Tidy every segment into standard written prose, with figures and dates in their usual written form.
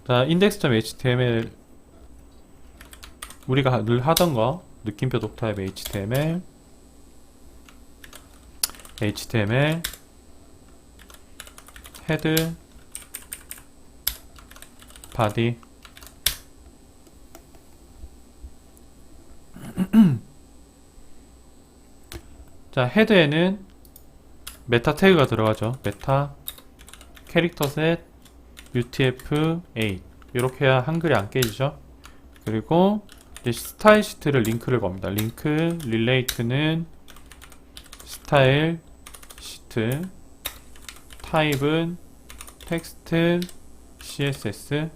자, index.html 우리가 늘 하던 거 느낌표 독타입 HTML 헤드 바디 자, 헤드에는 메타 태그가 들어가죠. 메타 캐릭터셋 utf8 이렇게 해야 한글이 안 깨지죠. 그리고 이제 스타일 시트를 링크를 겁니다. 링크 릴레이트는 스타일 시트 타입은 텍스트 css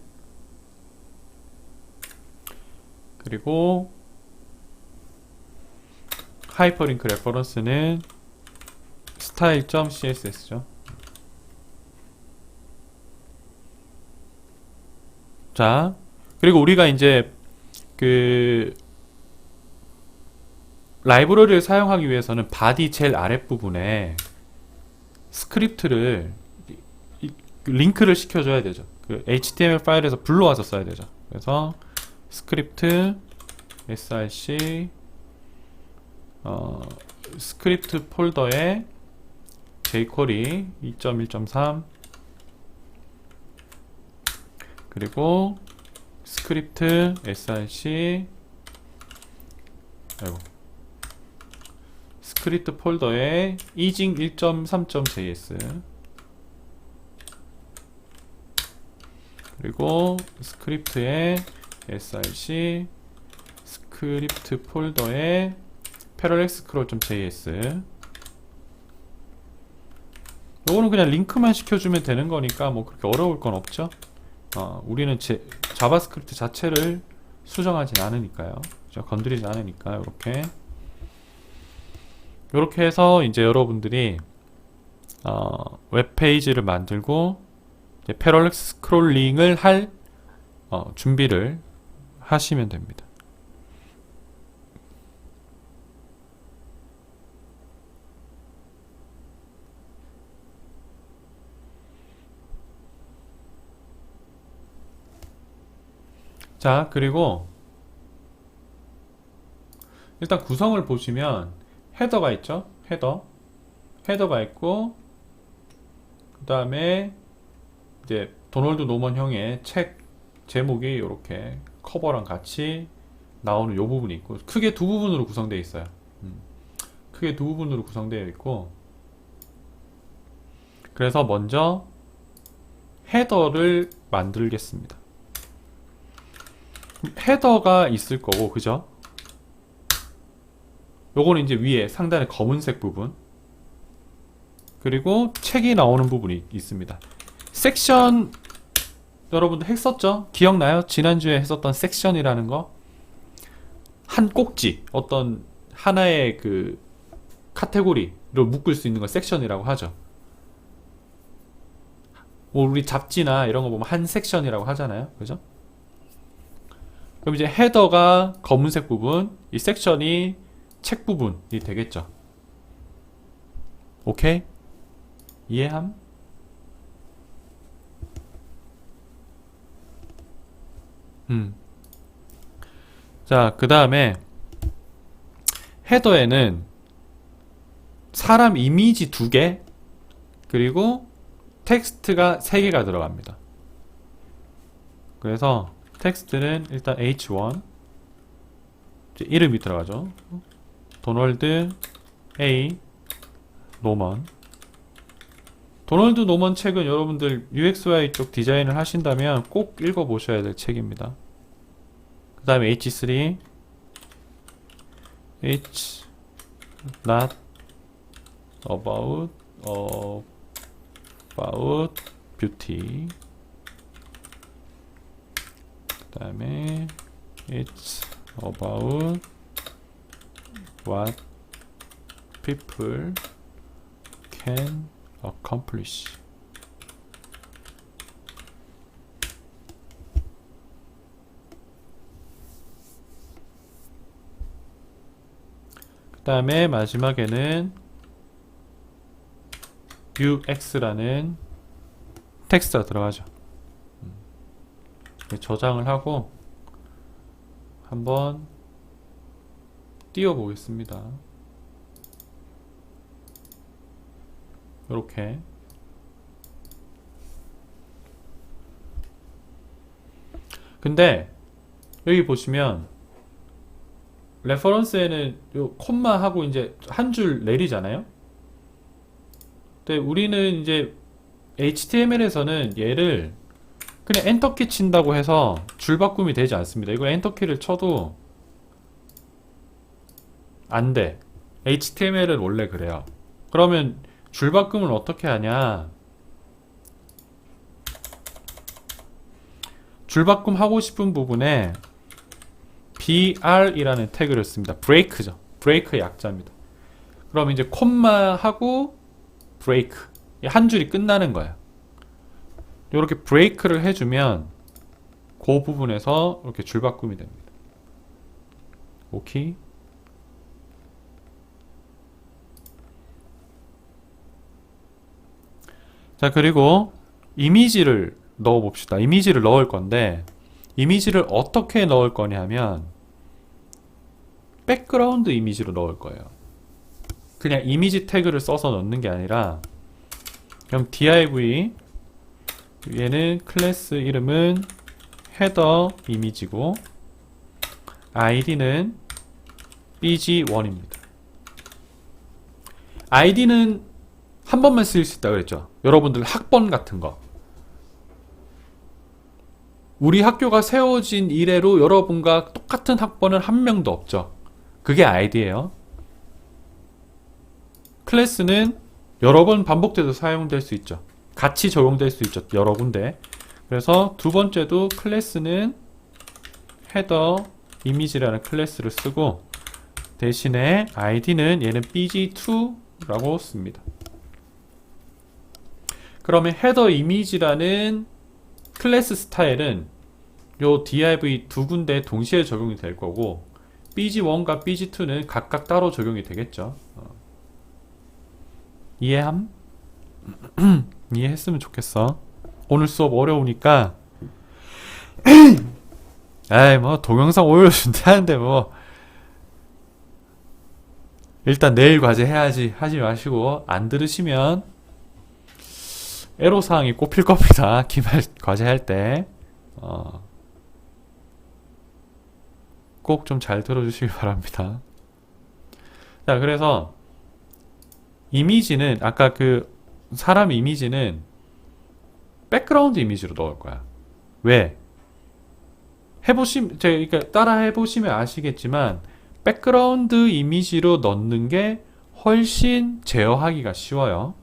그리고 하이퍼링크 레퍼런스는 style.css죠. 자, 그리고 우리가 이제 그 라이브러리를 사용하기 위해서는 바디 제일 아랫부분에 스크립트를 링크를 시켜줘야 되죠. 그 HTML 파일에서 불러와서 써야 되죠. 그래서 스크립트 src 스크립트 폴더에 jQuery 2.1.3 그리고 스크립트 src 스크립트 폴더에 easing 1.3.js 그리고 스크립트에 src 스크립트 폴더에 parallel-scroll.js 요거는 그냥 링크만 시켜주면 되는 거니까 뭐 그렇게 어려울 건 없죠. 우리는 자바스크립트 자체를 수정하진 않으니까요. 건드리지 않으니까 요렇게 해서 이제 여러분들이 웹페이지를 만들고 이제 패럴렉 스크롤링을 할 준비를 하시면 됩니다. 자, 그리고 일단 구성을 보시면 헤더가 있죠. 헤더가 있고 그 다음에 이제 도널드 노먼형의 책 제목이 이렇게 커버랑 같이 나오는 요 부분이 있고 크게 두 부분으로 구성되어 있어요. 크게 두 부분으로 구성되어 있고 그래서 먼저 헤더를 만들겠습니다. 헤더가 있을 거고 그죠? 요거는 이제 위에 상단에 검은색 부분 그리고 책이 나오는 부분이 있습니다. 섹션 여러분들 했었죠? 기억나요? 지난주에 했었던 섹션이라는 거 한 꼭지 어떤 하나의 그 카테고리로 묶을 수 있는 걸 섹션이라고 하죠. 뭐 우리 잡지나 이런 거 보면 한 섹션이라고 하잖아요. 그죠? 그럼 이제 헤더가 검은색 부분, 이 섹션이 책 부분이 되겠죠. 오케이? 이해함? 자, 그 다음에 헤더에는 사람 이미지 2개 그리고 텍스트가 3개가 들어갑니다. 그래서 텍스트는 일단 H1 이름이 들어가죠. 도널드 A 노먼 도널드 노먼 책은 여러분들 UXY 쪽 디자인을 하신다면 꼭 읽어보셔야 될 책입니다. 그 다음에 H3 It's not about beauty 그 다음에 It's about what people can accomplish 그 다음에 마지막에는 UX라는 텍스트가 들어가죠. 저장을 하고 한번 띄워 보겠습니다. 이렇게. 근데 여기 보시면 레퍼런스에는 요 콤마하고 이제 한 줄 내리잖아요. 근데 우리는 이제 HTML에서는 얘를 그냥 엔터키 친다고 해서 줄바꿈이 되지 않습니다. 이거 엔터키를 쳐도 안 돼. HTML은 원래 그래요. 그러면 줄바꿈을 어떻게 하냐? 줄바꿈 하고 싶은 부분에 br이라는 태그를 씁니다. break죠. break의 약자입니다. 그럼 이제 콤마하고 break 한 줄이 끝나는 거예요. 이렇게 브레이크를 해주면 그 부분에서 이렇게 줄바꿈이 됩니다. 오케이. 자, 그리고 이미지를 넣어 봅시다. 이미지를 넣을 건데 이미지를 어떻게 넣을 거냐 하면 백그라운드 이미지로 넣을 거예요. 그냥 이미지 태그를 써서 넣는 게 아니라 그럼 div 얘는 클래스 이름은 헤더 이미지고 id는 bg1입니다. id는 한 번만 쓸 수 있다고 그랬죠. 여러분들 학번 같은 거 우리 학교가 세워진 이래로 여러분과 똑같은 학번은 한 명도 없죠. 그게 id예요. 클래스는 여러 번 반복돼서 사용될 수 있죠. 같이 적용될 수 있죠. 여러 군데. 그래서 두 번째도 클래스는 헤더 이미지라는 클래스를 쓰고 대신에 id는 얘는 bg2라고 씁니다. 그러면 헤더 이미지라는 클래스 스타일은 요 div 두 군데 동시에 적용이 될 거고 bg1과 bg2는 각각 따로 적용이 되겠죠. 이해함? 이해했으면 좋겠어. 오늘 수업 어려우니까 에이 뭐 동영상 올려준다는데 뭐 일단 내일 과제 해야지 하지 마시고 안 들으시면 애로사항이 꼽힐 겁니다. 기말 과제 할 때 꼭 좀 잘 들어주시기 바랍니다. 자, 그래서 이미지는 아까 그 사람 이미지는 백그라운드 이미지로 넣을 거야. 왜? 제가 따라 해보시면 아시겠지만 백그라운드 이미지로 넣는 게 훨씬 제어하기가 쉬워요.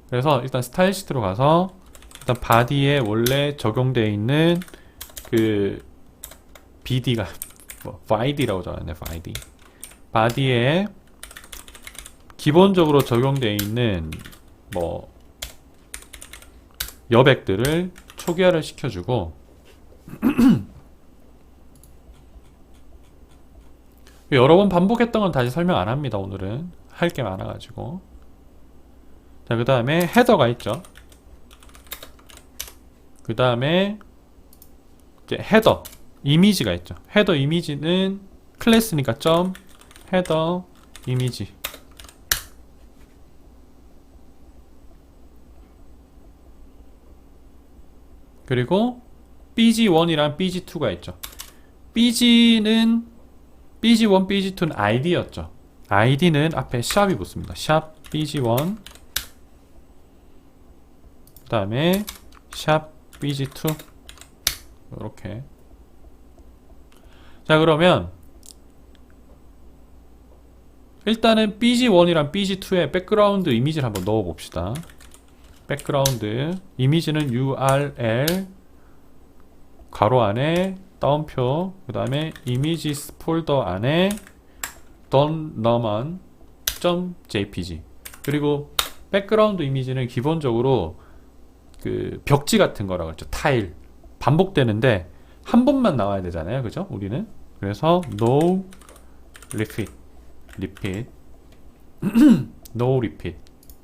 그래서 일단 스타일 시트로 가서 일단 바디에 원래 적용되어 있는 그 BD가 VID라고 적었네. VID 바디에 기본적으로 적용되어 있는 뭐 여백들을 초기화를 시켜주고 여러 번 반복했던 건 다시 설명 안 합니다. 오늘은 할 게 많아가지고. 자, 그 다음에 헤더가 있죠. 그 다음에 이제 헤더 이미지가 있죠. 헤더 이미지는 클래스니까 점 헤더 이미지. 그리고 bg1이랑 bg2가 있죠. bg는 bg1, bg2는 id였죠. id는 앞에 샵이 붙습니다. 샵 bg1 그 다음에 샵 bg2 이렇게. 자, 그러면 일단은 bg1이랑 bg2에 백그라운드 이미지를 한번 넣어 봅시다. 백그라운드 이미지는 url 가로 안에 따옴표 그 다음에 이미지스 폴더 안에 .norman.jpg 그리고 백그라운드 이미지는 기본적으로 그 벽지 같은 거라고 했죠. 타일 반복되는데 한 번만 나와야 되잖아요. 그죠? 우리는 그래서 no repeat no repeat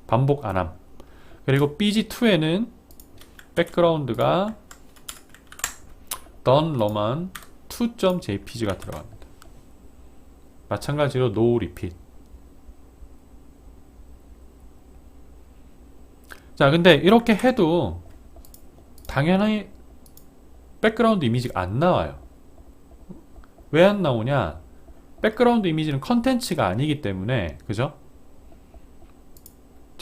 반복 안함. 그리고 bg2에는 백그라운드가 done roman 2.jpg가 들어갑니다. 마찬가지로 no repeat. 자, 근데 이렇게 해도 당연히 백그라운드 이미지가 안 나와요. 왜 안 나오냐? 백그라운드 이미지는 컨텐츠가 아니기 때문에, 그죠?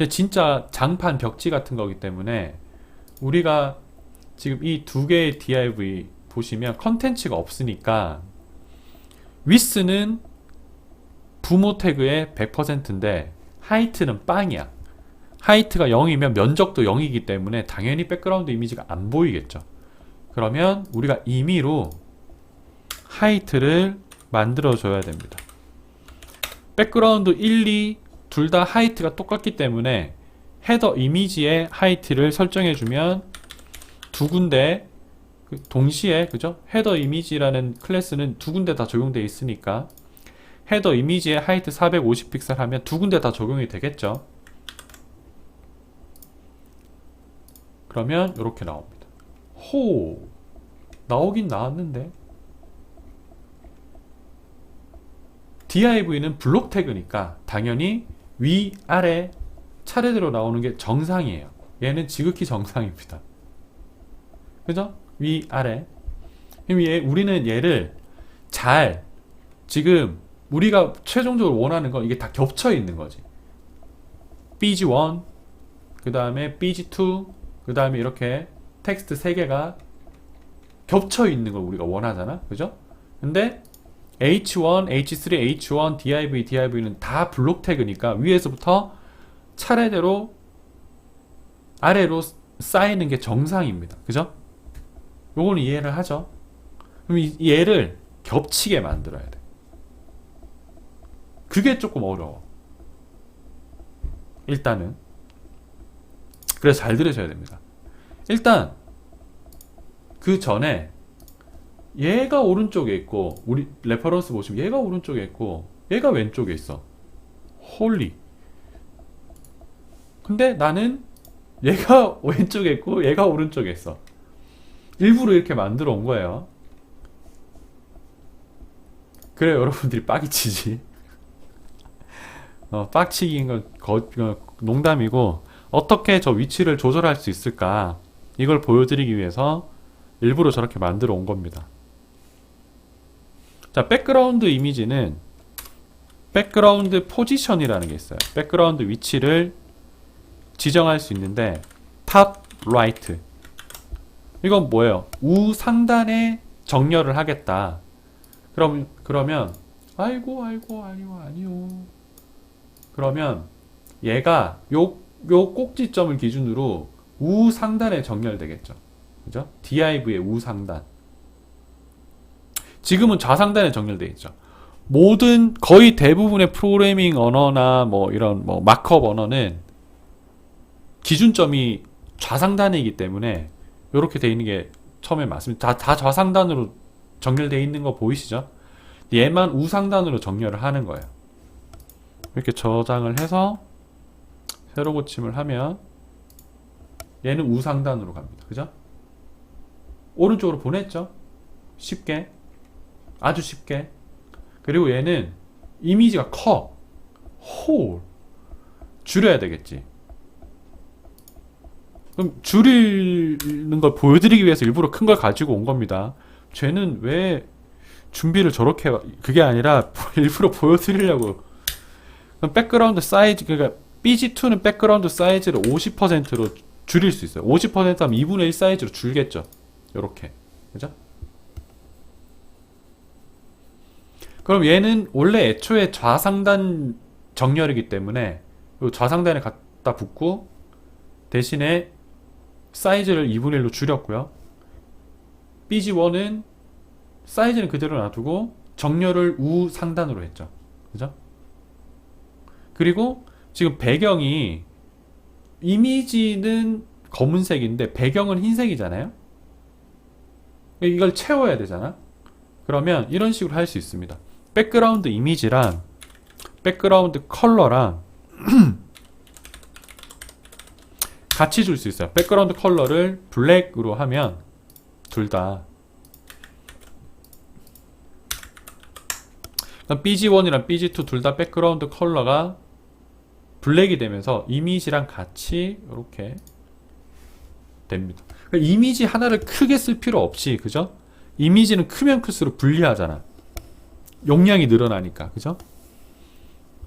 진짜 장판 벽지 같은 거기 때문에 우리가 지금 이 두 개의 div 보시면 컨텐츠가 없으니까 width는 부모 태그의 100%인데 하이트는 빵이야. 하이트가 0이면 면적도 0이기 때문에 당연히 백그라운드 이미지가 안 보이겠죠. 그러면 우리가 임의로 하이트를 만들어 줘야 됩니다. 백그라운드 1, 2 둘 다 하이트가 똑같기 때문에 헤더 이미지의 하이트를 설정해 주면 두 군데 동시에, 그죠? 헤더 이미지라는 클래스는 두 군데 다 적용되어 있으니까 헤더 이미지의 하이트 450픽셀 하면 두 군데 다 적용이 되겠죠. 그러면 이렇게 나옵니다. 호, 나오긴 나왔는데 div는 블록 태그니까 당연히 위, 아래 차례대로 나오는 게 정상이에요. 얘는 지극히 정상입니다. 그죠? 위, 아래. 우리는 얘를 잘, 지금 우리가 최종적으로 원하는 건 이게 다 겹쳐 있는 거지. bg1, 그 다음에 bg2, 그 다음에 이렇게 텍스트 3개가 겹쳐 있는 걸 우리가 원하잖아. 그죠? 근데 h1, h3, h1, div는 다 블록 태그니까 위에서부터 차례대로 아래로 쌓이는 게 정상입니다. 그죠? 요거는 이해를 하죠? 그럼 얘를 겹치게 만들어야 돼. 그게 조금 어려워. 일단은. 그래서 잘 들으셔야 됩니다. 일단 그 전에 얘가 오른쪽에 있고, 우리 레퍼런스 보시면 얘가 오른쪽에 있고 얘가 왼쪽에 있어. 홀리. 근데 나는 얘가 왼쪽에 있고 얘가 오른쪽에 있어. 일부러 이렇게 만들어 온 거예요. 그래 여러분들이 빡이 치지. 빡치기인 건 농담이고, 어떻게 저 위치를 조절할 수 있을까, 이걸 보여드리기 위해서 일부러 저렇게 만들어 온 겁니다. 자, 백그라운드 이미지는 백그라운드 포지션이라는 게 있어요. 백그라운드 위치를 지정할 수 있는데 top right, 이건 뭐예요? 우상단에 정렬을 하겠다. 그러면 아니요. 그러면 얘가 요 꼭지점을 기준으로 우상단에 정렬되겠죠. 그죠? div의 우상단. 지금은 좌상단에 정렬되어 있죠. 모든 거의 대부분의 프로그래밍 언어나 뭐 이런 뭐 마크업 언어는 기준점이 좌상단이기 때문에 이렇게 되어 있는 게 처음에 맞습니다. 다 좌상단으로 정렬되어 있는 거 보이시죠? 얘만 우상단으로 정렬을 하는 거예요. 이렇게 저장을 해서 새로 고침을 하면 얘는 우상단으로 갑니다. 그죠? 오른쪽으로 보냈죠? 쉽게. 아주 쉽게. 그리고 얘는 이미지가 커. 홀. 줄여야 되겠지. 그럼 줄이는 걸 보여드리기 위해서 일부러 큰 걸 가지고 온 겁니다. 쟤는 왜 준비를 저렇게, 그게 아니라 일부러 보여드리려고. 그럼 백그라운드 사이즈, 그러니까 bg2는 백그라운드 사이즈를 50%로 줄일 수 있어요. 50% 하면 2분의 1 사이즈로 줄겠죠. 요렇게. 그죠? 그럼 얘는 원래 애초에 좌상단 정렬이기 때문에 좌상단에 갖다 붙고 대신에 사이즈를 2분의 1로 줄였고요. bg1은 사이즈는 그대로 놔두고 정렬을 우상단으로 했죠. 그죠? 그리고 지금 배경이, 이미지는 검은색인데 배경은 흰색이잖아요. 이걸 채워야 되잖아. 그러면 이런 식으로 할 수 있습니다. 백그라운드 이미지랑 백그라운드 컬러랑 같이 줄 수 있어요. 백그라운드 컬러를 블랙으로 하면 둘 다 BG1이랑 BG2 둘 다 백그라운드 컬러가 블랙이 되면서 이미지랑 같이 이렇게 됩니다. 그러니까 이미지 하나를 크게 쓸 필요 없이, 그죠? 이미지는 크면 클수록 불리하잖아. 용량이 늘어나니까, 그죠?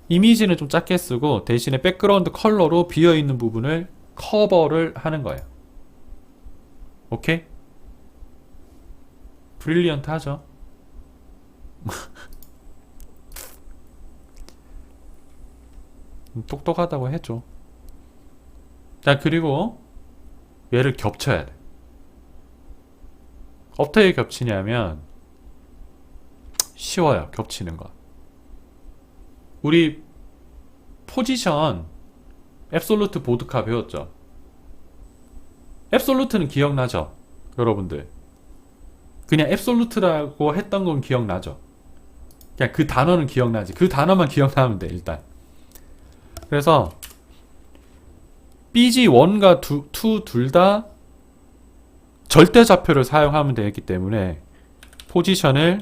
이미지는 좀 작게 쓰고 대신에 백그라운드 컬러로 비어있는 부분을 커버를 하는 거예요. 오케이? 브릴리언트 하죠? 똑똑하다고 해줘. 자, 그리고 얘를 겹쳐야 돼. 어떻게 겹치냐면 쉬워요. 겹치는 거. 우리 포지션 앱솔루트 보드카 배웠죠? 앱솔루트는 기억나죠? 여러분들 그냥 앱솔루트라고 했던 건 기억나죠? 그냥 그 단어는 기억나지. 그 단어만 기억나면 돼. 일단 그래서 BG1과 2 둘 다 절대좌표를 사용하면 되기 때문에 포지션을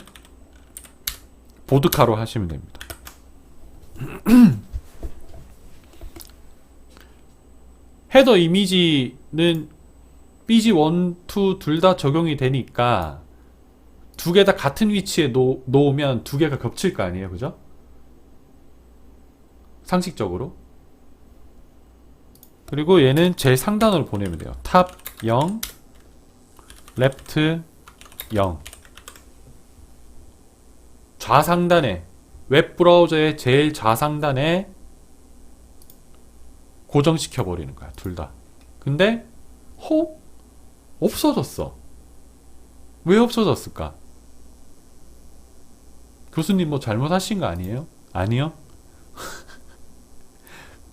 보드카로 하시면 됩니다. 헤더 이미지는 BG1, 2 둘 다 적용이 되니까 두 개 다 같은 위치에 놓으면 두 개가 겹칠 거 아니에요, 그죠? 상식적으로. 그리고 얘는 제일 상단으로 보내면 돼요. 탑 0, 레프트 0. 좌상단에, 웹브라우저의 제일 좌상단에 고정시켜 버리는 거야, 둘 다. 근데 없어졌어. 왜 없어졌을까? 교수님 뭐 잘못하신 거 아니에요? 아니요.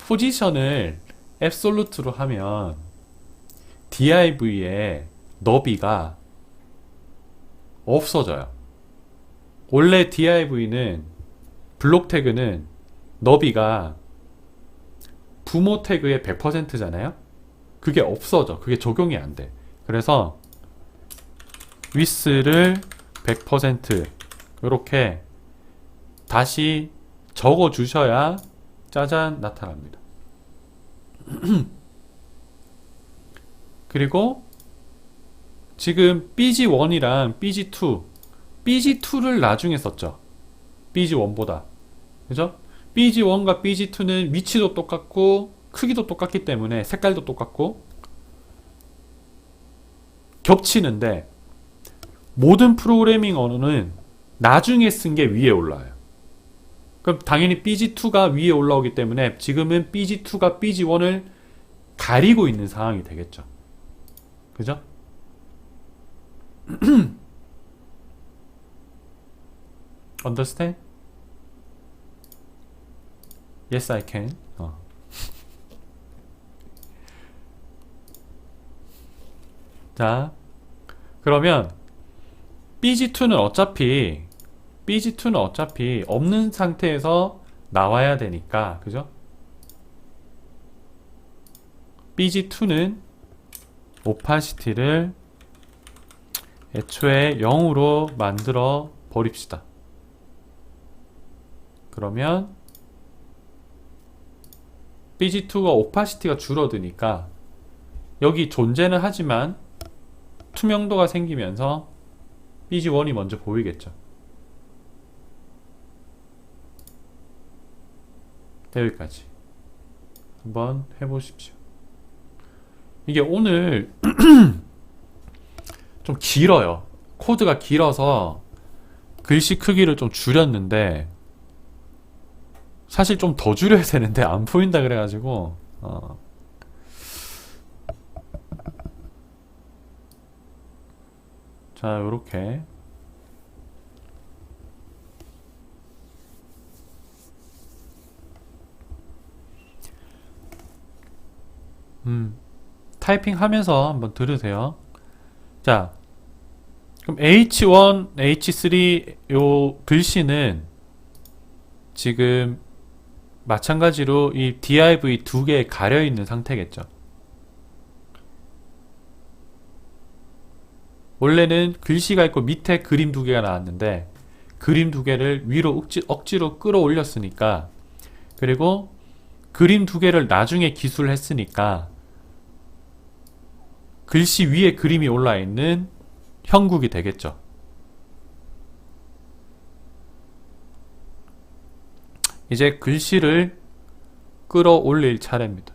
포지션을 앱솔루트로 하면 div의 너비가 없어져요. 원래 div는 블록 태그는 너비가 부모 태그의 100%잖아요. 그게 없어져. 그게 적용이 안 돼. 그래서 width를 100% 이렇게 다시 적어 주셔야 짜잔 나타납니다. 그리고 지금 BG1이랑 BG2를 나중에 썼죠. BG1보다. 그죠? BG1과 BG2는 위치도 똑같고 크기도 똑같기 때문에 색깔도 똑같고 겹치는데 모든 프로그래밍 언어는 나중에 쓴 게 위에 올라와요. 그럼 당연히 BG2가 위에 올라오기 때문에 지금은 BG2가 BG1을 가리고 있는 상황이 되겠죠. 그죠? Understand? Yes, I can. 자, 그러면 BG2는 어차피 없는 상태에서 나와야 되니까, 그죠? BG2는 오파시티를 애초에 0으로 만들어 버립시다. 그러면 BG2가 오파시티가 줄어드니까 여기 존재는 하지만 투명도가 생기면서 BG1이 먼저 보이겠죠. 여기까지 한번 해보십시오. 이게 오늘 좀 길어요. 코드가 길어서 글씨 크기를 좀 줄였는데 사실 좀 더 줄여야 되는데 안 보인다 그래가지고 자, 요렇게 타이핑 하면서 한번 들으세요. 자, 그럼 H1, H3 요 글씨는 지금 마찬가지로 이 div 두 개에 가려있는 상태겠죠. 원래는 글씨가 있고 밑에 그림 두 개가 나왔는데 그림 두 개를 위로 억지로 끌어올렸으니까, 그리고 그림 두 개를 나중에 기술했으니까 글씨 위에 그림이 올라 있는 형국이 되겠죠. 이제 글씨를 끌어올릴 차례입니다.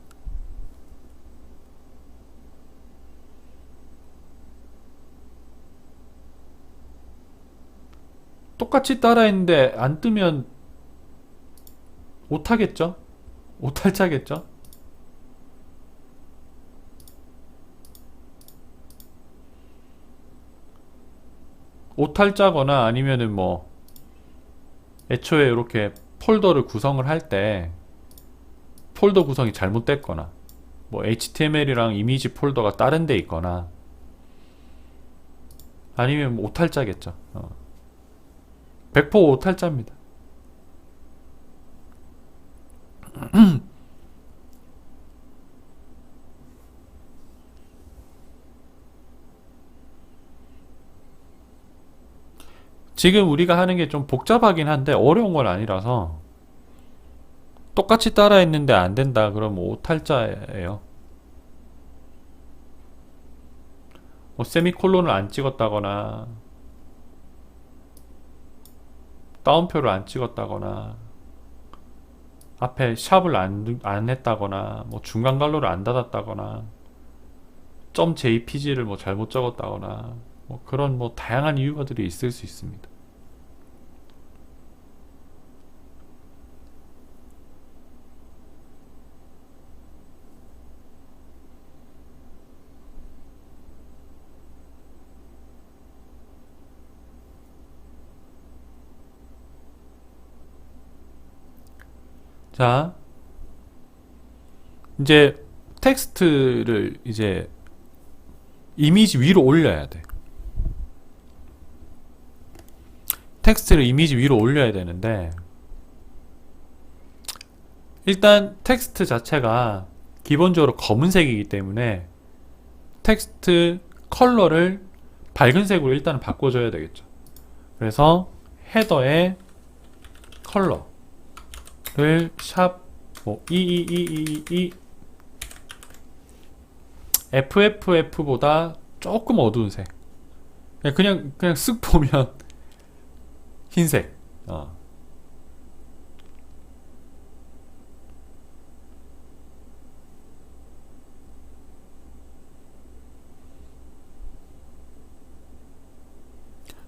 똑같이 따라했는데 안 뜨면 오타겠죠? 오탈자겠죠? 오탈자거나 아니면은 뭐 애초에 이렇게 폴더를 구성을 할 때 폴더 구성이 잘못됐거나 뭐 HTML이랑 이미지 폴더가 다른 데 있거나 아니면 뭐 오탈자겠죠. 100% 오탈자입니다. 지금 우리가 하는 게 좀 복잡하긴 한데 어려운 건 아니라서, 똑같이 따라 했는데 안 된다 그러면 오탈자예요. 뭐 세미콜론을 안 찍었다거나 따옴표를 안 찍었다거나 앞에 샵을 안 했다거나 뭐 중간 갈로를 안 닫았다거나 .jpg를 뭐 잘못 적었다거나 뭐 그런 뭐 다양한 이유가들이 있을 수 있습니다. 자, 이제 텍스트를 이제 이미지 위로 올려야 돼. 텍스트를 이미지 위로 올려야 되는데, 일단 텍스트 자체가 기본적으로 검은색이기 때문에 텍스트 컬러를 밝은 색으로 일단 바꿔줘야 되겠죠. 그래서 헤더에 컬러를 샵 뭐 FFF보다 조금 어두운 색, 그냥 쓱 보면 흰색.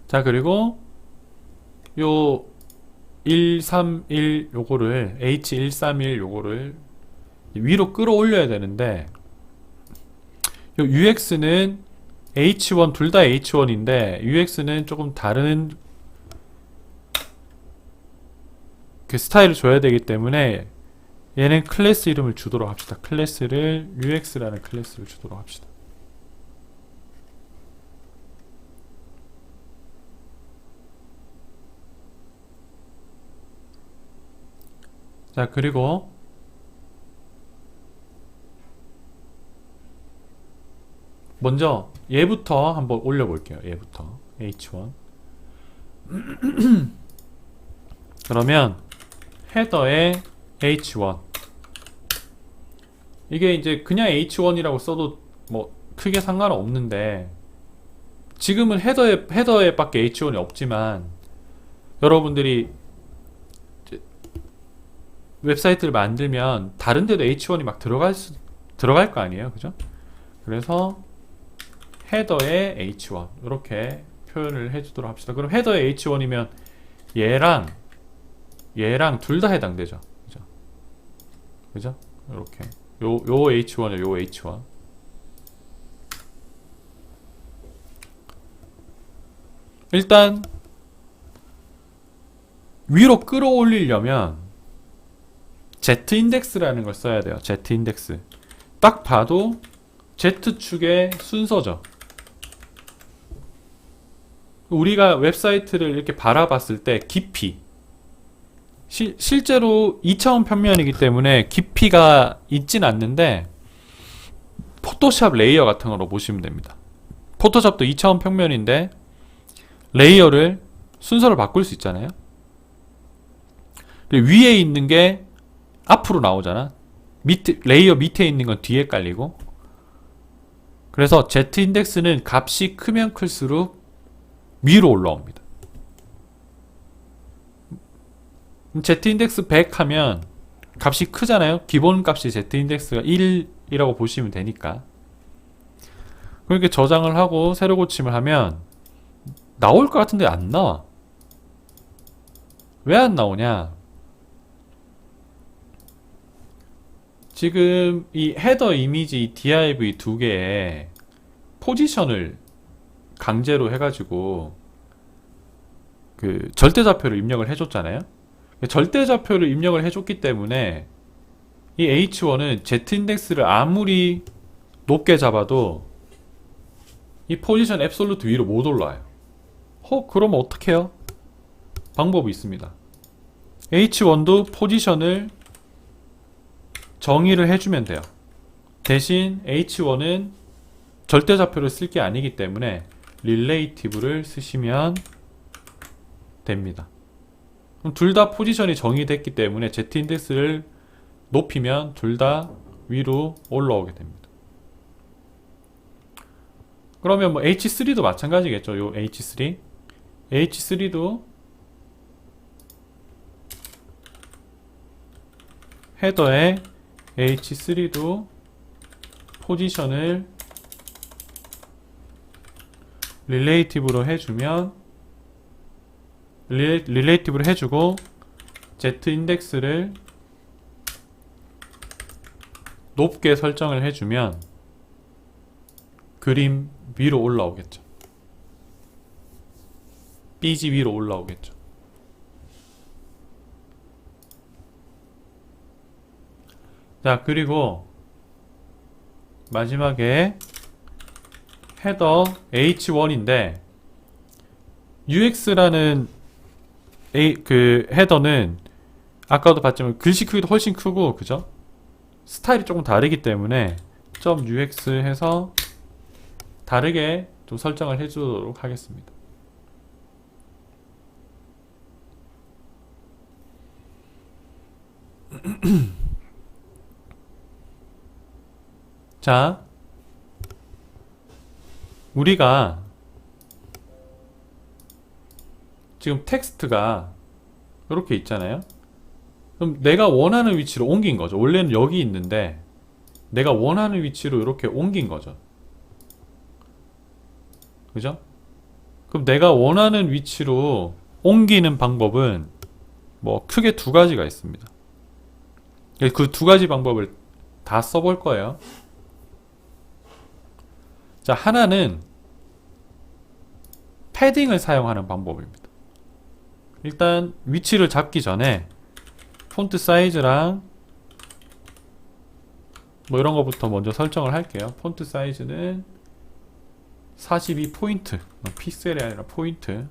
자, 그리고 요 131 요거를 H131 요거를 위로 끌어올려야 되는데, 요 UX는 H1 둘 다 H1인데 UX는 조금 다른 그 스타일을 줘야 되기 때문에 얘는 클래스 이름을 주도록 합시다. 클래스를 UX라는 클래스를 주도록 합시다. 자, 그리고 먼저 얘부터 한번 올려볼게요. 얘부터 H1. 그러면 헤더에 H1, 이게 이제 그냥 H1이라고 써도 뭐 크게 상관은 없는데, 지금은 헤더에 밖에 H1이 없지만 여러분들이 웹사이트를 만들면 다른 데도 H1이 막 들어갈 거 아니에요, 그죠? 그래서 헤더에 H1 이렇게 표현을 해주도록 합시다. 그럼 헤더에 H1이면 얘랑 둘 다 해당되죠, 그죠? 이렇게 요 H1이요, 요 H1. 일단 위로 끌어올리려면 Z인덱스라는 걸 써야 돼요. Z인덱스. 딱 봐도 Z축의 순서죠. 우리가 웹사이트를 이렇게 바라봤을 때 깊이, 실제로 2차원 평면이기 때문에 깊이가 있진 않는데 포토샵 레이어 같은 거로 보시면 됩니다. 포토샵도 2차원 평면인데 레이어를 순서를 바꿀 수 있잖아요. 위에 있는 게 앞으로 나오잖아. 레이어 밑에 있는 건 뒤에 깔리고. 그래서 Z인덱스는 값이 크면 클수록 위로 올라옵니다. Z인덱스 100 하면 값이 크잖아요. 기본 값이 Z인덱스가 1이라고 보시면 되니까. 그렇게 저장을 하고 새로 고침을 하면 나올 것 같은데 안 나와. 왜 안 나오냐? 지금 이 헤더 이미지 div 두 개에 포지션을 강제로 해가지고 그 절대좌표를 입력을 해줬잖아요. 절대좌표를 입력을 해줬기 때문에 이 h1은 z인덱스를 아무리 높게 잡아도 이 포지션 앱솔루트 위로 못 올라와요. 그러면 어떻게 해요? 방법이 있습니다. h1도 포지션을 정의를 해주면 돼요. 대신 h1은 절대좌표를 쓸 게 아니기 때문에 릴레이티브를 쓰시면 됩니다. 그럼 둘 다 포지션이 정의됐기 때문에 z인덱스를 높이면 둘 다 위로 올라오게 됩니다. 그러면 뭐 h3도 마찬가지겠죠. 요 h3 h3도 헤더에 h3도 포지션을 릴레이티브로 해주면 릴레이티브로 해주고 z인덱스를 높게 설정을 해주면 그림 위로 올라오겠죠. BG 위로 올라오겠죠. 자, 그리고 마지막에 헤더 h1인데 ux라는 그 헤더는 아까도 봤지만 글씨 크기도 훨씬 크고 그죠? 스타일이 조금 다르기 때문에 .ux 해서 다르게 좀 설정을 해주도록 하겠습니다. 자, 우리가 지금 텍스트가 이렇게 있잖아요. 그럼 내가 원하는 위치로 옮긴 거죠. 원래는 여기 있는데 내가 원하는 위치로 이렇게 옮긴 거죠. 그죠? 그럼 내가 원하는 위치로 옮기는 방법은 뭐 크게 두 가지가 있습니다. 그 두 가지 방법을 다 써볼 거예요. 자, 하나는 패딩을 사용하는 방법입니다. 일단 위치를 잡기 전에 폰트 사이즈랑 뭐 이런 거부터 먼저 설정을 할게요. 폰트 사이즈는 42포인트, 픽셀이 아니라 포인트.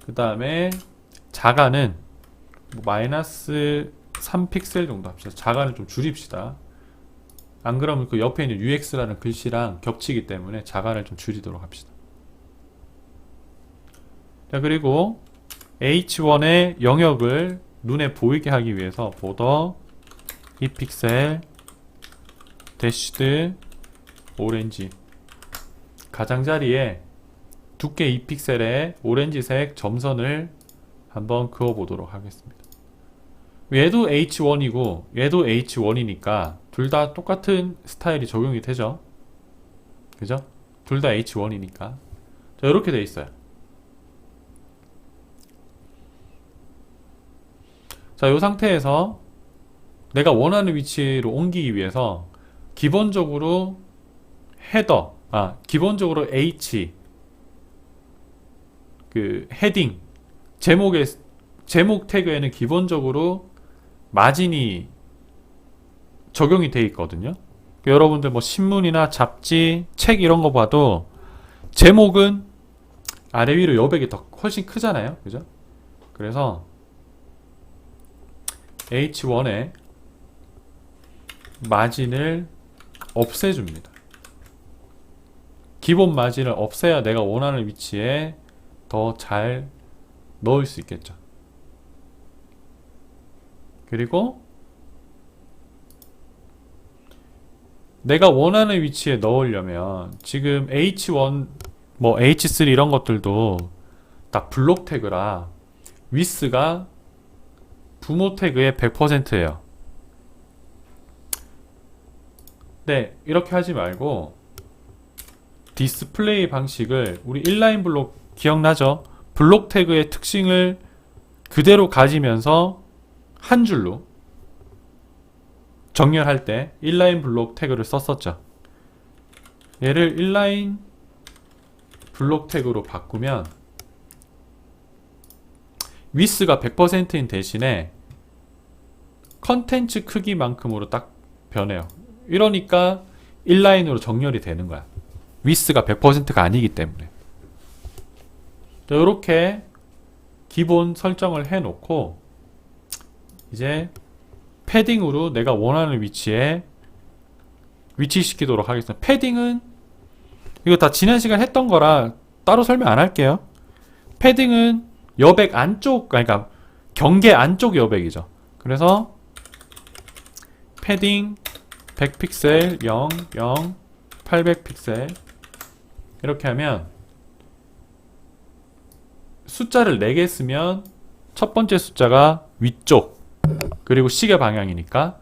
그 다음에 자가는 뭐 마이너스 3픽셀 정도 합시다. 자가는 좀 줄입시다. 안 그러면 그 옆에 있는 UX라는 글씨랑 겹치기 때문에 자간을 좀 줄이도록 합시다. 자, 그리고 H1의 영역을 눈에 보이게 하기 위해서 보더 2픽셀 대시드 오렌지 가장자리에 두께 2픽셀의 오렌지색 점선을 한번 그어 보도록 하겠습니다. 얘도 H1이고 얘도 H1이니까 둘 다 똑같은 스타일이 적용이 되죠. 그죠? 둘 다 H1이니까. 자, 이렇게 돼 있어요. 자, 이 상태에서 내가 원하는 위치로 옮기기 위해서 기본적으로 기본적으로 H 그 헤딩 제목 태그에는 기본적으로 마진이 적용이 돼 있거든요. 여러분들 뭐 신문이나 잡지, 책 이런 거 봐도 제목은 아래 위로 여백이 더 훨씬 크잖아요. 그죠? 그래서 H1에 마진을 없애줍니다. 기본 마진을 없애야 내가 원하는 위치에 더 잘 넣을 수 있겠죠. 그리고 내가 원하는 위치에 넣으려면 지금 H1, 뭐 H3 이런 것들도 다 블록 태그라 with가 부모 태그의 100%예요. 네, 이렇게 하지 말고 디스플레이 방식을 우리 인라인 블록 기억나죠? 블록 태그의 특징을 그대로 가지면서 한 줄로 정렬할 때 인라인 블록 태그를 썼었죠. 얘를 인라인 블록 태그로 바꾸면 width가 100%인 대신에 컨텐츠 크기만큼으로 딱 변해요. 이러니까 인라인으로 정렬이 되는 거야. width가 100%가 아니기 때문에. 이렇게 기본 설정을 해 놓고 이제 패딩으로 내가 원하는 위치에 위치시키도록 하겠습니다. 패딩은 이거 다 지난 시간 했던 거라 따로 설명 안 할게요. 패딩은 여백 안쪽, 그러니까 경계 안쪽 여백이죠. 그래서 패딩 100픽셀 0, 0, 800픽셀 이렇게 하면 숫자를 4개 쓰면 첫 번째 숫자가 위쪽, 그리고 시계 방향이니까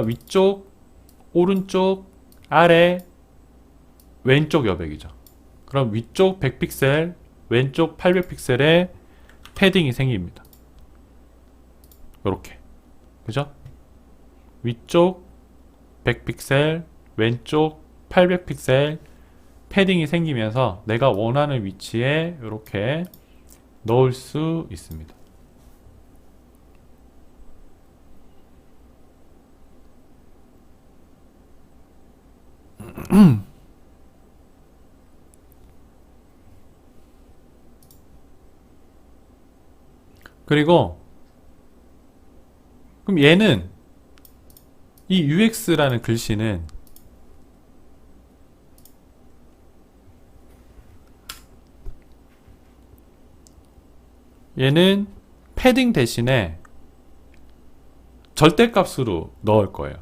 위쪽, 오른쪽, 아래, 왼쪽 여백이죠. 그럼 위쪽 100픽셀, 왼쪽 800픽셀에 패딩이 생깁니다. 요렇게. 그죠? 위쪽 100픽셀, 왼쪽 800픽셀 패딩이 생기면서 내가 원하는 위치에 이렇게 넣을 수 있습니다. 그리고 그럼 얘는 이 UX라는 글씨는 얘는 패딩 대신에 절대값으로 넣을 거예요.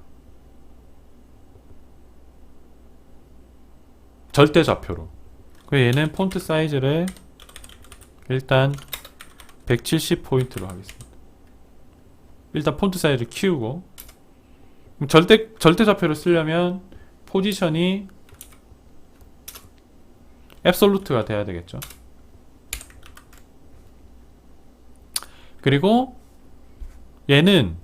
절대좌표로. 그래서 얘는 폰트 사이즈를 일단 170포인트로 하겠습니다. 일단 폰트 사이즈를 키우고, 절대좌표를 쓰려면 포지션이 앱솔루트가 돼야 되겠죠. 그리고 얘는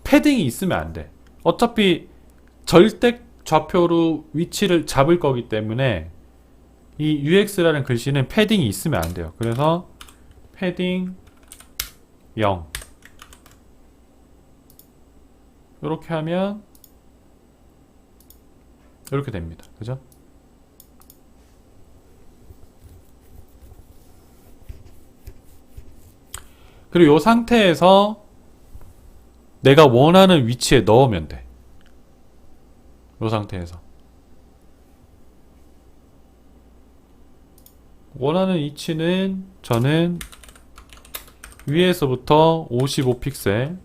패딩이 있으면 안 돼. 어차피 절대 좌표로 위치를 잡을 거기 때문에 이 UX라는 글씨는 패딩이 있으면 안 돼요. 그래서 패딩 0 이렇게 하면 이렇게 됩니다. 그죠? 그리고 이 상태에서 내가 원하는 위치에 넣으면 돼. 이 상태에서 원하는 위치는 저는 위에서부터 55픽셀,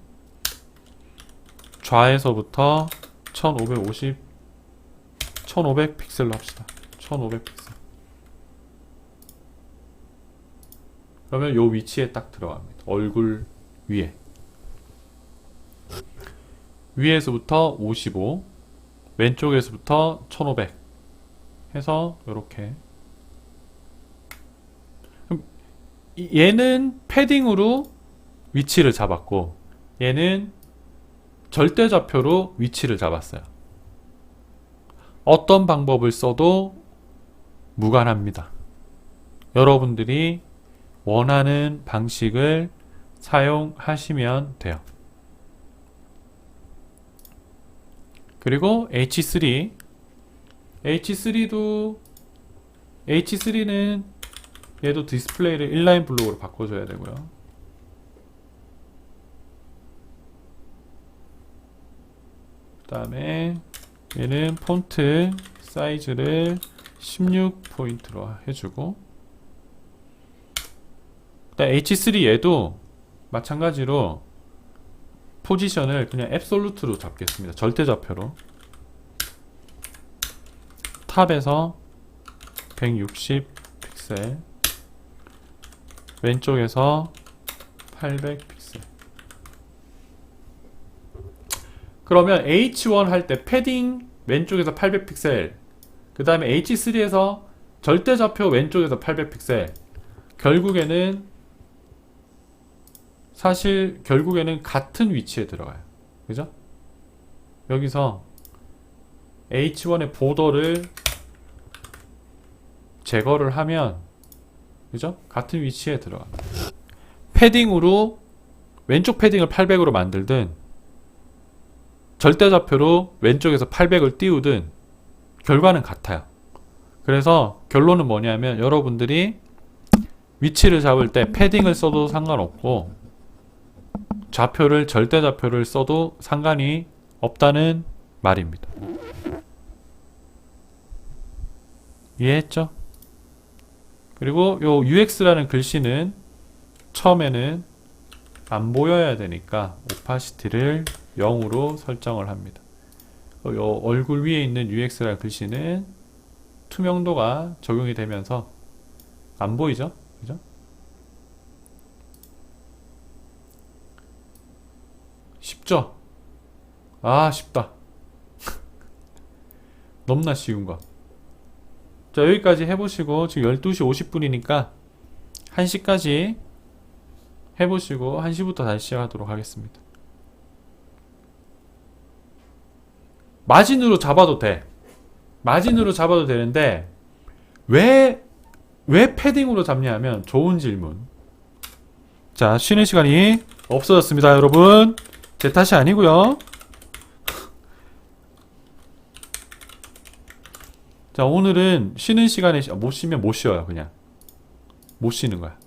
좌에서부터 1500픽셀로 합시다. 1500픽셀. 그러면 요 위치에 딱 들어갑니다. 얼굴 위에. 위에서부터 55, 왼쪽에서부터 1500 해서 요렇게. 그럼 얘는 패딩으로 위치를 잡았고 얘는 절대좌표로 위치를 잡았어요. 어떤 방법을 써도 무관합니다. 여러분들이 원하는 방식을 사용하시면 돼요. 그리고 H3는 얘도 디스플레이를 인라인 블록으로 바꿔줘야 되고요. 그 다음에 얘는 폰트 사이즈를 16포인트로 해주고, H3 얘도 마찬가지로 포지션을 그냥 앱솔루트로 잡겠습니다. 절대좌표로. 탑에서 160 픽셀, 왼쪽에서 800 픽셀. 그러면 H1 할 때 패딩 왼쪽에서 800 픽셀, 그 다음에 H3에서 절대좌표 왼쪽에서 800 픽셀. 결국에는 같은 위치에 들어가요. 그죠? 여기서 H1의 보더를 제거를 하면, 그죠? 같은 위치에 들어갑니다. 패딩으로 왼쪽 패딩을 800으로 만들든 절대좌표로 왼쪽에서 800을 띄우든 결과는 같아요. 그래서 결론은 뭐냐면, 여러분들이 위치를 잡을 때 패딩을 써도 상관없고 좌표를 절대좌표를 써도 상관이 없다는 말입니다. 이해했죠? 그리고 요 UX라는 글씨는 처음에는 안 보여야 되니까 오파시티를 0으로 설정을 합니다. 요 얼굴 위에 있는 UX라는 글씨는 투명도가 적용이 되면서 안 보이죠? 그죠? 쉽죠? 아, 쉽다. 너무나 쉬운가. 자, 여기까지 해보시고, 지금 12시 50분이니까 1시까지 해보시고 1시부터 다시 시작하도록 하겠습니다. 마진으로 잡아도 돼. 마진으로 잡아도 되는데 왜 패딩으로 잡냐 하면, 좋은 질문. 자, 쉬는 시간이 없어졌습니다, 여러분. 제 탓이 아니고요. 자, 오늘은 쉬는 시간에 못 쉬면 못 쉬어요. 그냥 못 쉬는 거야.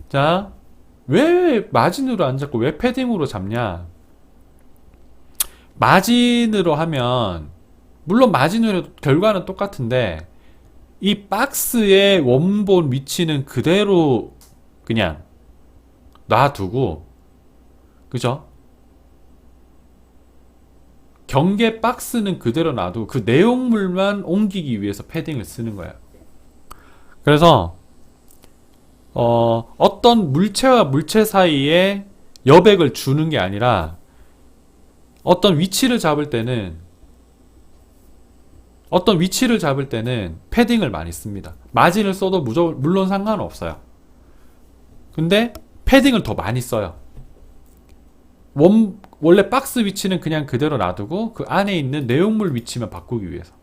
자, 왜 마진으로 안 잡고 왜 패딩으로 잡냐? 마진으로 하면 물론 마진으로 해도 결과는 똑같은데 이 박스의 원본 위치는 그대로 그냥 놔두고, 그죠? 경계 박스는 그대로 놔두고 그 내용물만 옮기기 위해서 패딩을 쓰는 거예요. 그래서 어떤 물체와 물체 사이에 여백을 주는 게 아니라 어떤 위치를 잡을 때는 패딩을 많이 씁니다. 마진을 써도 물론 상관은 없어요. 근데 패딩을 더 많이 써요. 원래 박스 위치는 그냥 그대로 놔두고 그 안에 있는 내용물 위치만 바꾸기 위해서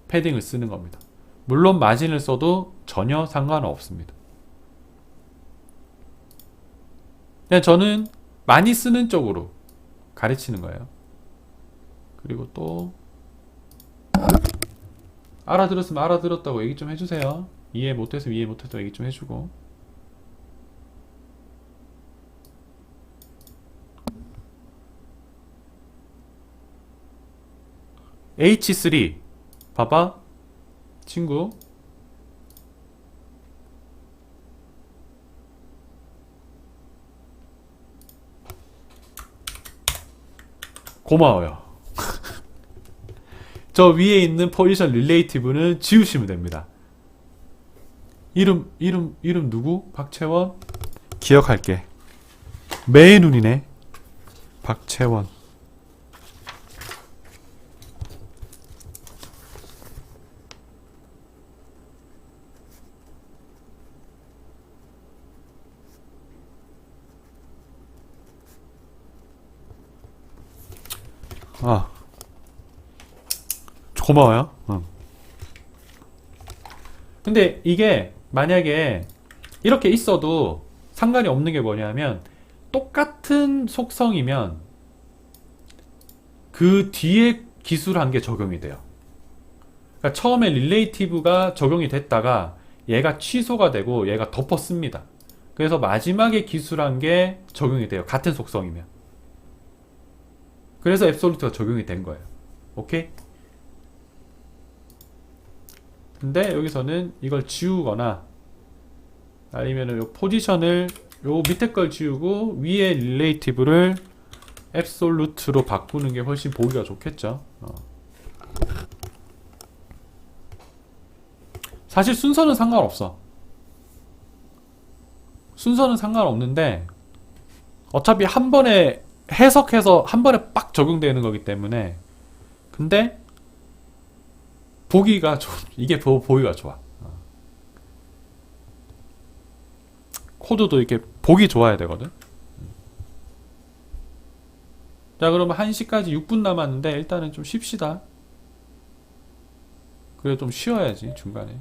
패딩을 쓰는 겁니다. 물론 마진을 써도 전혀 상관은 없습니다. 그냥 저는 많이 쓰는 쪽으로 가르치는 거예요. 그리고 또 알아들었으면 알아들었다고 얘기 좀 해주세요. 이해 못했으면 이해 못했다고 얘기 좀 해주고. H3 봐봐 친구. 고마워요. 저 위에 있는 포지션 릴레이티브는 지우시면 됩니다. 이름 누구? 박채원? 기억할게. 매의 눈이네. 박채원. 아, 고마워요. 근데 이게 만약에 이렇게 있어도 상관이 없는 게 뭐냐면, 똑같은 속성이면 그 뒤에 기술한 게 적용이 돼요. 그러니까 처음에 릴레이티브가 적용이 됐다가 얘가 취소가 되고 얘가 덮어씁니다. 그래서 마지막에 기술한 게 적용이 돼요. 같은 속성이면. 그래서 앱솔루트가 적용이 된 거예요. 오케이? 근데 여기서는 이걸 지우거나 아니면은 요 포지션을 요 밑에 걸 지우고 위에 relative를 absolute로 바꾸는 게 훨씬 보기가 좋겠죠. 사실 순서는 상관없어. 순서는 상관없는데 어차피 한 번에 해석해서 한 번에 빡 적용되는 거기 때문에. 근데 보기가 이게 보기가 좋아. 코드도 이렇게 보기 좋아야 되거든. 자, 그러면 1시까지 6분 남았는데 일단은 좀 쉽시다. 그래, 좀 쉬어야지 중간에.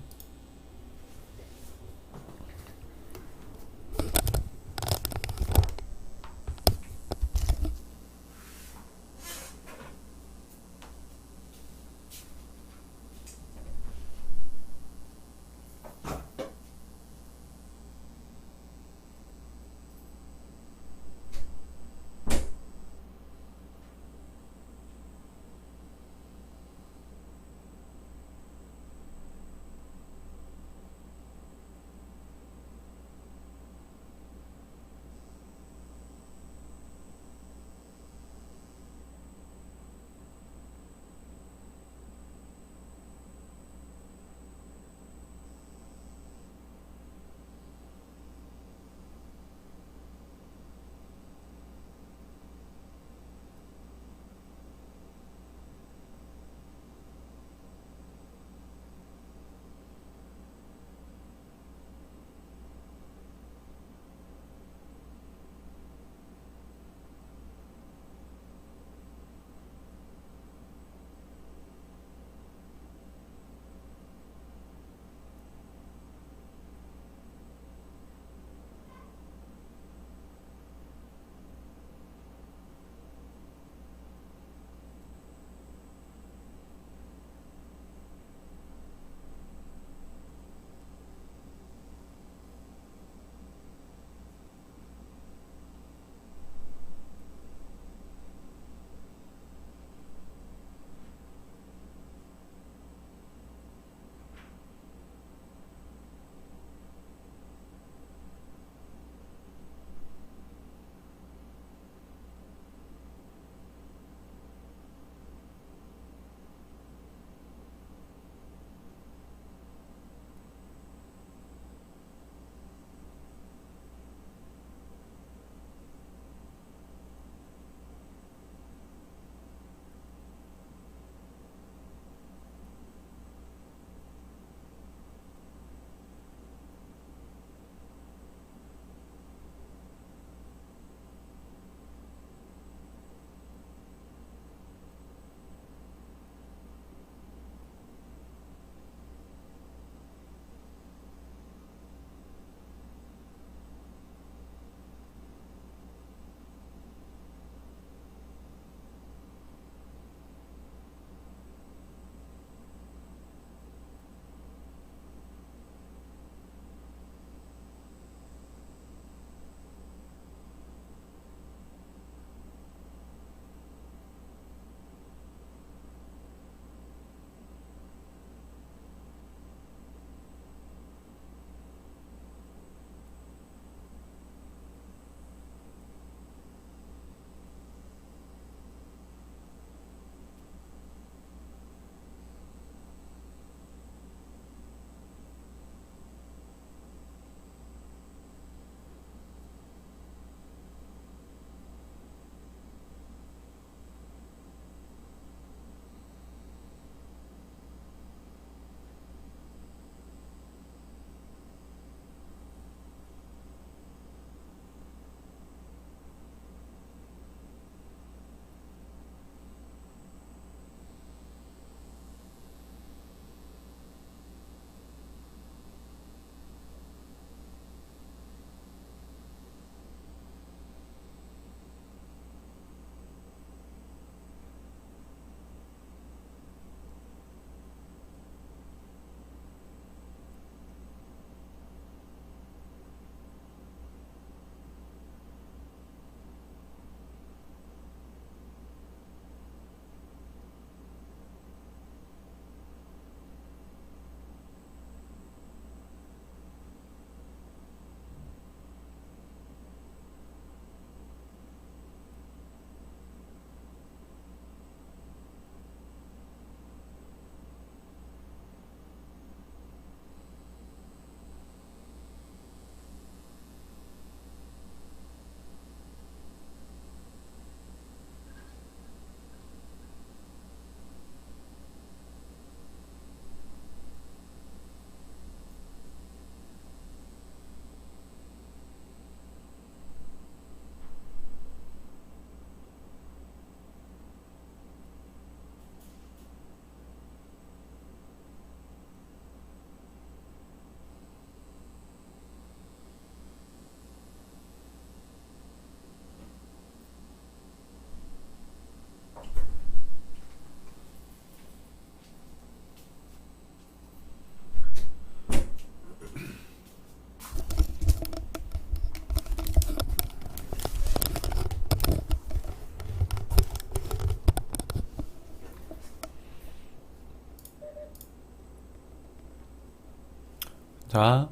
자,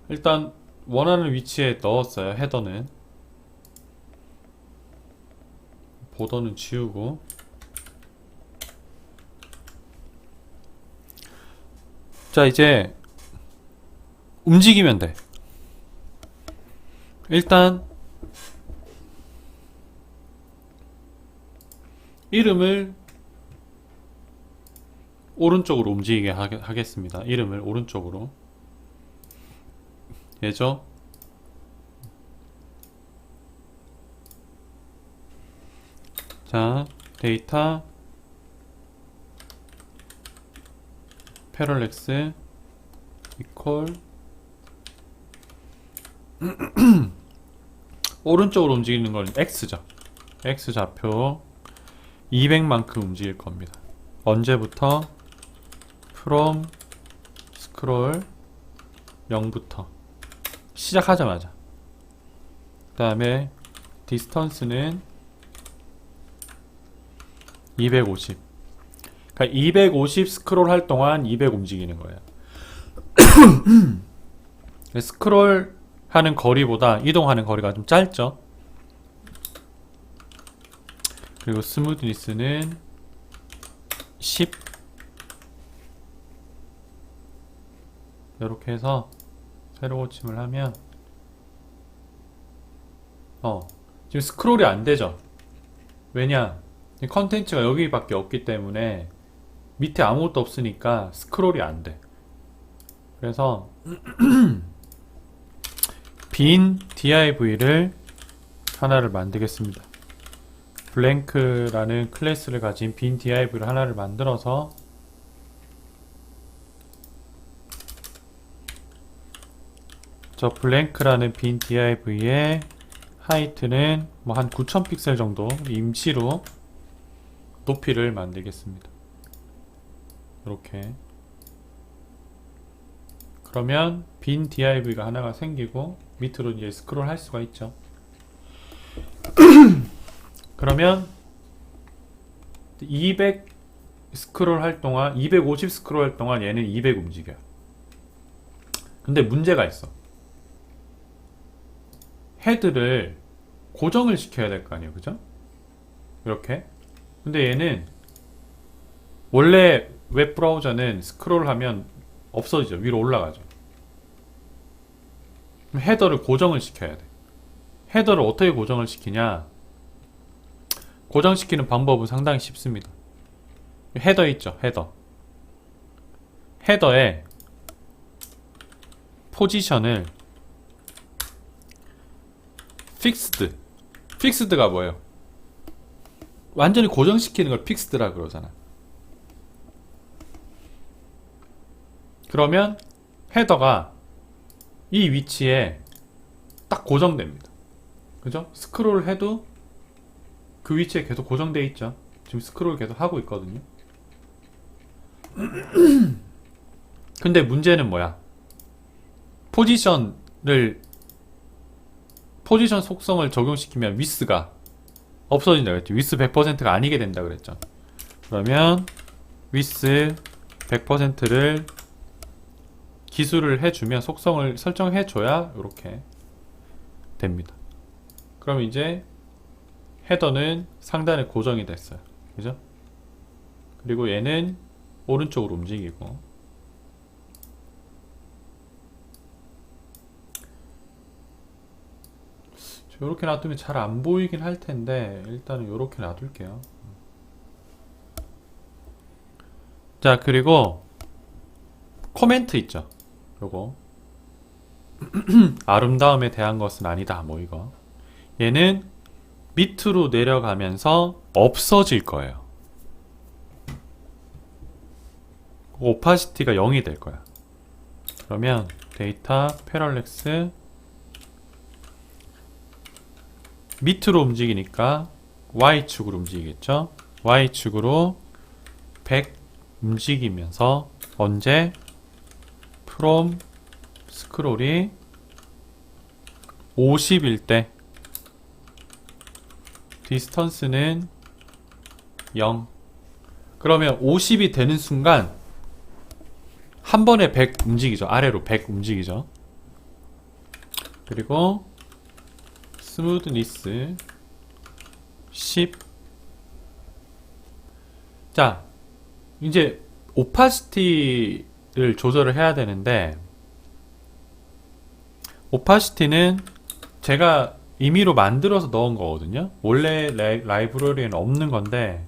일단 원하는 위치에 넣었어요. 헤더는. 보더는 지우고. 자, 이제 움직이면 돼. 일단 이름을 오른쪽으로 움직이게 하겠습니다. 이름을 오른쪽으로. 얘죠? 자, 데이터 패럴렉스 이퀄 오른쪽으로 움직이는 건 X죠. X 좌표 200만큼 움직일 겁니다. 언제부터? from scroll 0부터 시작하자마자. 그 다음에 distance는 250. 그러니까 250 스크롤 할 동안 200 움직이는 거예요. 스크롤 하는 거리보다 이동하는 거리가 좀 짧죠. 그리고 스무드니스는 10. 이렇게 해서 세로 고침을 하면 지금 스크롤이 안 되죠. 왜냐? 컨텐츠가 여기밖에 없기 때문에 밑에 아무것도 없으니까 스크롤이 안 돼. 그래서 빈 div를 하나를 만들겠습니다. 블랭크라는 클래스를 가진 빈 div를 하나를 만들어서 저 블랭크라는 빈 div의 하이트는 뭐 한 9000 픽셀 정도 임시로 높이를 만들겠습니다. 이렇게. 그러면 빈 div가 하나가 생기고 밑으로 이제 스크롤 할 수가 있죠. 그러면 200 스크롤 할 동안 250 스크롤 할 동안 얘는 200 움직여요. 근데 문제가 있어. 헤드를 고정을 시켜야 될 거 아니에요, 그죠? 이렇게. 근데 얘는 원래 웹 브라우저는 스크롤 하면 없어지죠. 위로 올라가죠. 그럼 헤더를 고정을 시켜야 돼. 헤더를 어떻게 고정을 시키냐? 고정시키는 방법은 상당히 쉽습니다. 헤더 있죠, 헤더. 헤더에 포지션을 픽스드가 뭐예요? 완전히 고정시키는 걸 픽스드라 그러잖아. 그러면 헤더가 이 위치에 딱 고정됩니다. 그죠? 스크롤 해도 그 위치에 계속 고정되어 있죠. 지금 스크롤 계속 하고 있거든요. 근데 문제는 뭐야? 포지션 속성을 적용시키면 위스가 없어진다 그랬죠. 위스 100%가 아니게 된다 그랬죠. 그러면 위스 100%를 기술을 해주면, 속성을 설정해줘야 이렇게 됩니다. 그럼 이제 헤더는 상단에 고정이 됐어요. 그죠? 그리고 얘는 오른쪽으로 움직이고, 이렇게 놔두면 잘 안 보이긴 할 텐데 일단은 이렇게 놔둘게요. 자, 그리고 코멘트 있죠. 요거 아름다움에 대한 것은 아니다, 뭐 이거. 얘는 밑으로 내려가면서 없어질 거예요. 오파시티가 0이 될 거야. 그러면 데이터 패럴렉스 밑으로 움직이니까 Y축으로 움직이겠죠. Y축으로 100 움직이면서 언제? from 스크롤이 50일 때 디스턴스는 0. 그러면 50이 되는 순간 한 번에 100 움직이죠. 아래로 100 움직이죠. 그리고 스무드니스 10. 자, 이제 오파시티를 조절을 해야 되는데, 오파시티는 제가 임의로 만들어서 넣은 거거든요. 원래 라이브러리에는 없는 건데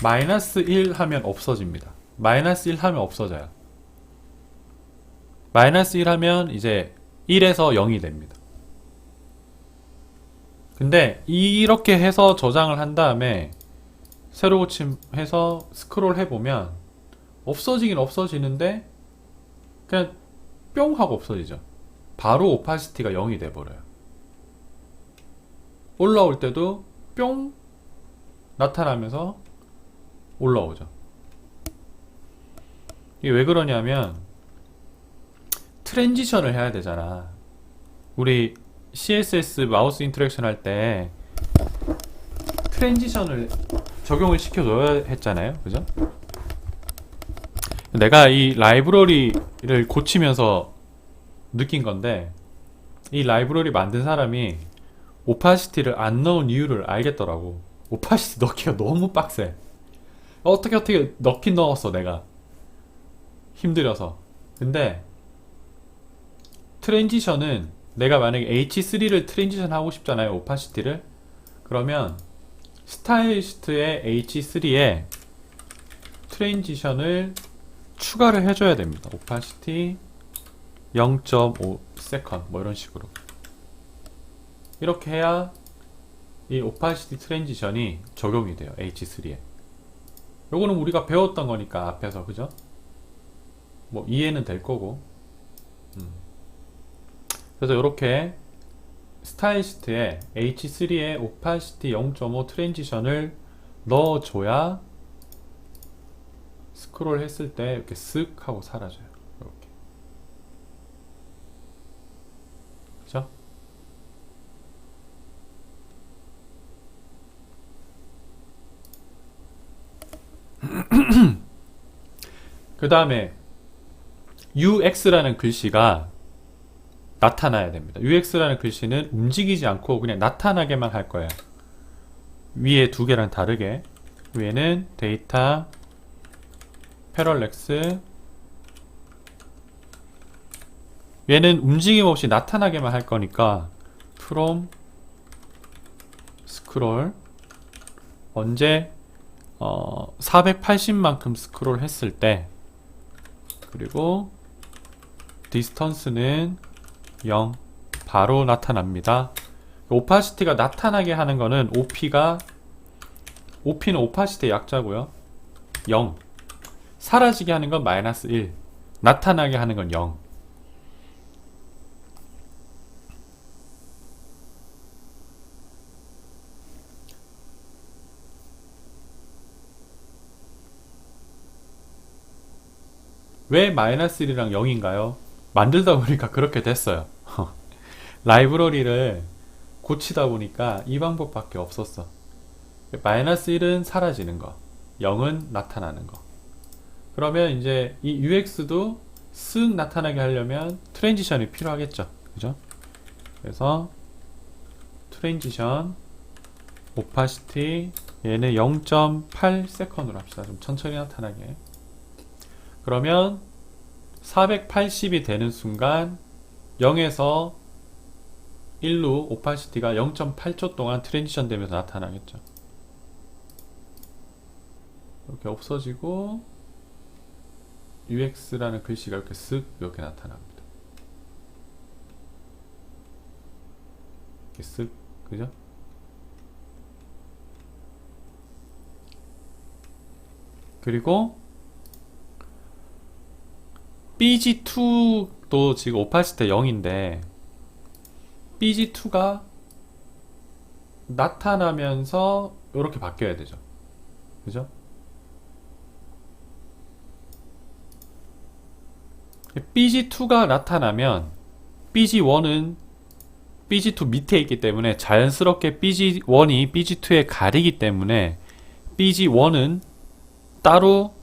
마이너스 1 하면 없어집니다. 마이너스 1 하면 없어져요. 마이너스 1 하면 이제 1에서 0이 됩니다. 근데 이렇게 해서 저장을 한 다음에 새로 고침해서 스크롤 해보면 없어지긴 없어지는데 그냥 뿅 하고 없어지죠. 바로 오파시티가 0이 돼버려요. 올라올 때도 뿅 나타나면서 올라오죠. 이게 왜 그러냐면 트랜지션을 해야 되잖아. 우리 CSS 마우스 인터랙션 할 때 트랜지션을 적용을 시켜줘야 했잖아요. 그죠? 내가 이 라이브러리를 고치면서 느낀 건데, 이 라이브러리 만든 사람이 오파시티를 안 넣은 이유를 알겠더라고. 오파시티 넣기가 너무 빡세. 어떻게 넣긴 넣었어, 내가. 힘들어서. 근데 트랜지션은 내가 만약에 H3를 트랜지션 하고 싶잖아요, 오파시티를. 그러면 스타일리스트의 H3에 트랜지션을 추가를 해줘야 됩니다. 오파시티 0.5 세컨드 뭐 이런 식으로. 이렇게 해야 이 오파시티 트랜지션이 적용이 돼요, H3에. 요거는 우리가 배웠던 거니까 앞에서, 그죠? 뭐 이해는 될 거고. 그래서 이렇게 스타일리스트에 H3에 오파시티 0.5 트랜지션을 넣어줘야 스크롤 했을 때 이렇게 쓱 하고 사라져요. 이렇게. 그죠? 그 다음에 UX라는 글씨가 나타나야 됩니다. UX라는 글씨는 움직이지 않고 그냥 나타나게만 할 거예요. 위에 두 개랑 다르게. 위에는 데이터 패럴렉스, 얘는 움직임 없이 나타나게만 할 거니까 from scroll 언제 480만큼 스크롤 했을 때, 그리고 디스턴스는 0 바로 나타납니다. 오파시티가 나타나게 하는 거는 OP는 오파시티의 약자고요. 0 사라지게 하는 건 마이너스 1 나타나게 하는 건 0. 왜 마이너스 1이랑 0인가요? 만들다 보니까 그렇게 됐어요. 라이브러리를 고치다 보니까 이 방법밖에 없었어. 마이너스 1은 사라지는 거, 0은 나타나는 거. 그러면 이제 이 UX도 쓱 나타나게 하려면 트랜지션이 필요하겠죠. 그죠? 그래서 트랜지션 오파시티 얘는 0.8 세컨드로 합시다. 좀 천천히 나타나게. 그러면 480이 되는 순간 0에서 1로 오파시티가 0.8초 동안 트랜지션 되면서 나타나겠죠. 이렇게 없어지고 UX라는 글씨가 이렇게 쓱 이렇게 나타납니다. 이렇게 쓱, 그죠? 그리고 BG2도 지금 오파시티 0인데 BG2가 나타나면서 이렇게 바뀌어야 되죠. 그죠? BG2가 나타나면 BG1은 BG2 밑에 있기 때문에 자연스럽게 BG1이 BG2에 가리기 때문에 BG1은 따로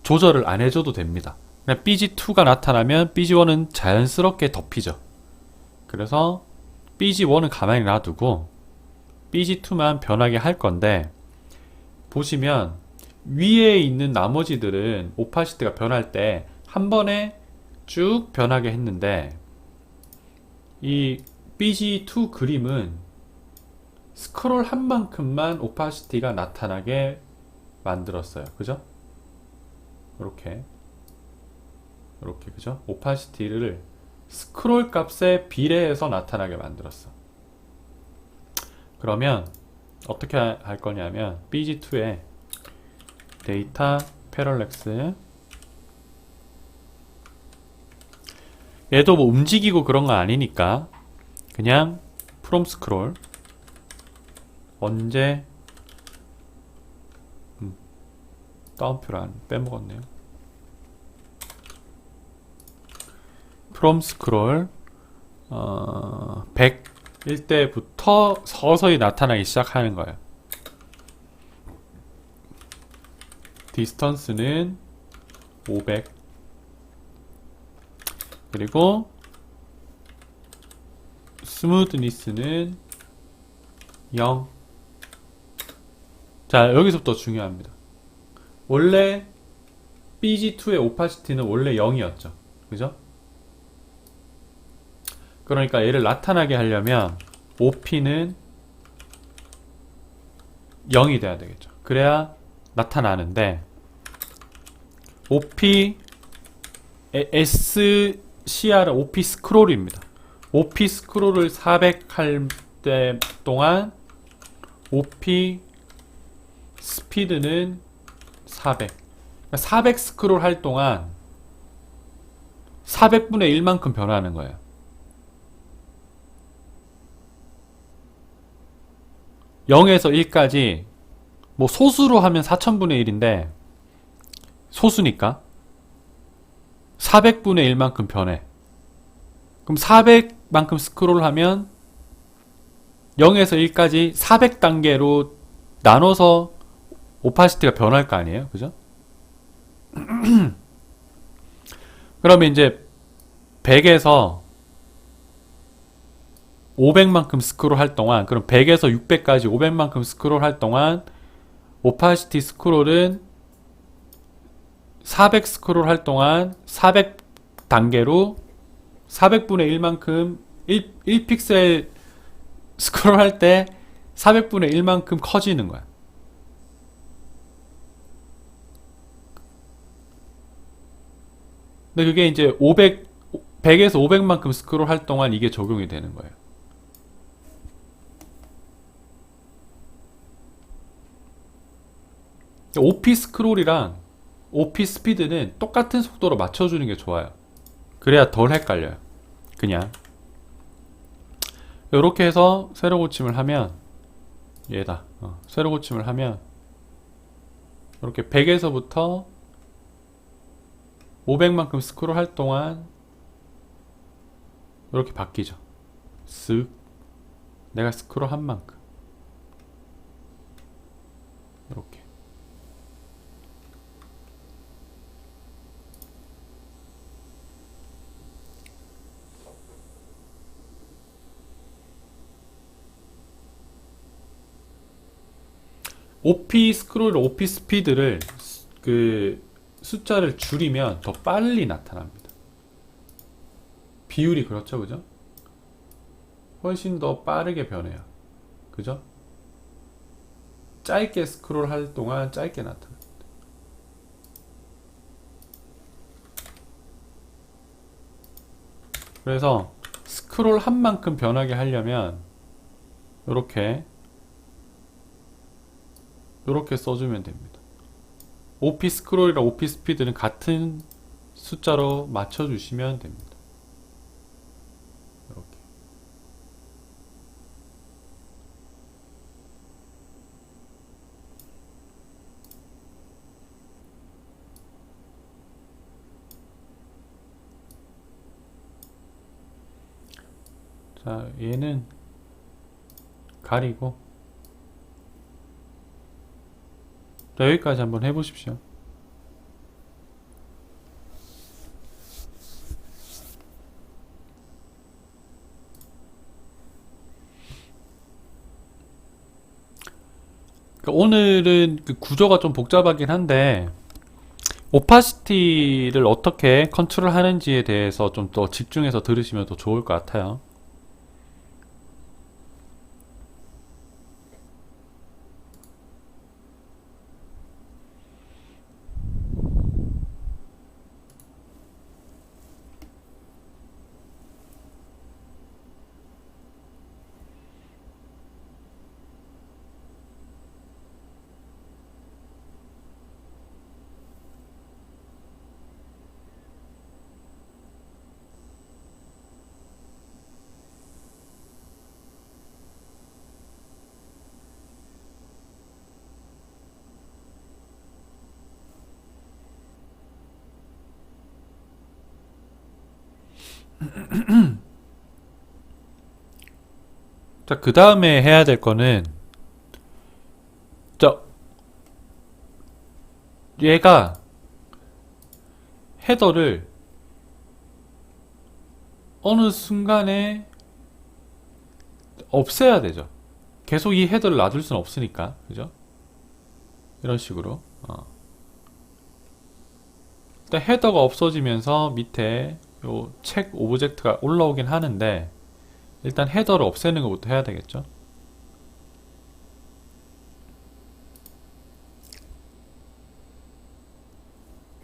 조절을 안 해줘도 됩니다. 그냥 BG2가 나타나면 BG1은 자연스럽게 덮이죠. 그래서 BG1은 가만히 놔두고 BG2만 변하게 할 건데, 보시면 위에 있는 나머지들은 오파시티가 변할 때 한 번에 쭉 변하게 했는데, 이 BG2 그림은 스크롤 한 만큼만 오파시티가 나타나게 만들었어요. 그죠? 이렇게 그죠? 오파시티를 스크롤 값에 비례해서 나타나게 만들었어. 그러면 어떻게 할 거냐면 BG2에 데이터 패럴렉스, 얘도 뭐 움직이고 그런 거 아니니까 그냥 from scroll 언제 따옴표를 안 빼먹었네요. from scroll 100일 때부터 서서히 나타나기 시작하는 거예요. 디스턴스는 500, 그리고 스무드니스는 0. 자, 여기서부터 중요합니다. 원래 BG2의 오파시티는 원래 0이었죠. 그죠? 그러니까 얘를 나타나게 하려면 OP는 0이 돼야 되겠죠. 그래야 나타나는데, OP SCR OP 스크롤입니다. OP 스크롤을 400 할 때 동안 OP 스피드는 400. 400 스크롤 할 동안 400분의 1만큼 변하는 거예요. (0에서) 1까지 뭐 소수로 하면 4000분의 1인데 소수니까 400분의 1만큼 변해. 그럼 400만큼 스크롤 하면 0에서 1까지 400단계로 나눠서 오파시티가 변할 거 아니에요? 그죠? 그러면 이제 100에서 500만큼 스크롤 할 동안, 그럼 100에서 600까지 500만큼 스크롤 할 동안 오파시티 스크롤은 400 스크롤 할 동안 400단계로 400분의 1만큼 1픽셀 스크롤 할 때 400분의 1만큼 커지는 거야. 근데 그게 이제 100에서 500만큼 스크롤 할 동안 이게 적용이 되는 거예요. OP 스크롤이랑 OP 스피드는 똑같은 속도로 맞춰주는 게 좋아요. 그래야 덜 헷갈려요. 그냥 이렇게 해서 세로 고침을 하면, 얘다. 세로 고침을 하면 이렇게 100에서부터 500만큼 스크롤 할 동안 이렇게 바뀌죠. 쓱 내가 스크롤 한 만큼 이렇게. OP 스크롤, OP 스피드를 그 숫자를 줄이면 더 빨리 나타납니다. 비율이 그렇죠, 그죠? 훨씬 더 빠르게 변해요. 그죠? 짧게 스크롤 할 동안 짧게 나타납니다. 그래서 스크롤 한 만큼 변하게 하려면 이렇게 써주면 됩니다. OP 스크롤이랑 OP 스피드는 같은 숫자로 맞춰주시면 됩니다. 이렇게. 자, 얘는 가리고 자, 여기까지 한번 해보십시오. 그러니까 오늘은 그 구조가 좀 복잡하긴 한데 오파시티를 어떻게 컨트롤 하는지에 대해서 좀 더 집중해서 들으시면 더 좋을 것 같아요. 자, 그 다음에 해야 될 거는 자, 얘가 헤더를 어느 순간에 없애야 되죠. 계속 이 헤더를 놔둘 수는 없으니까, 그죠? 이런 식으로. 일단 헤더가 없어지면서 밑에 요 책 오브젝트가 올라오긴 하는데 일단 헤더를 없애는 것부터 해야 되겠죠.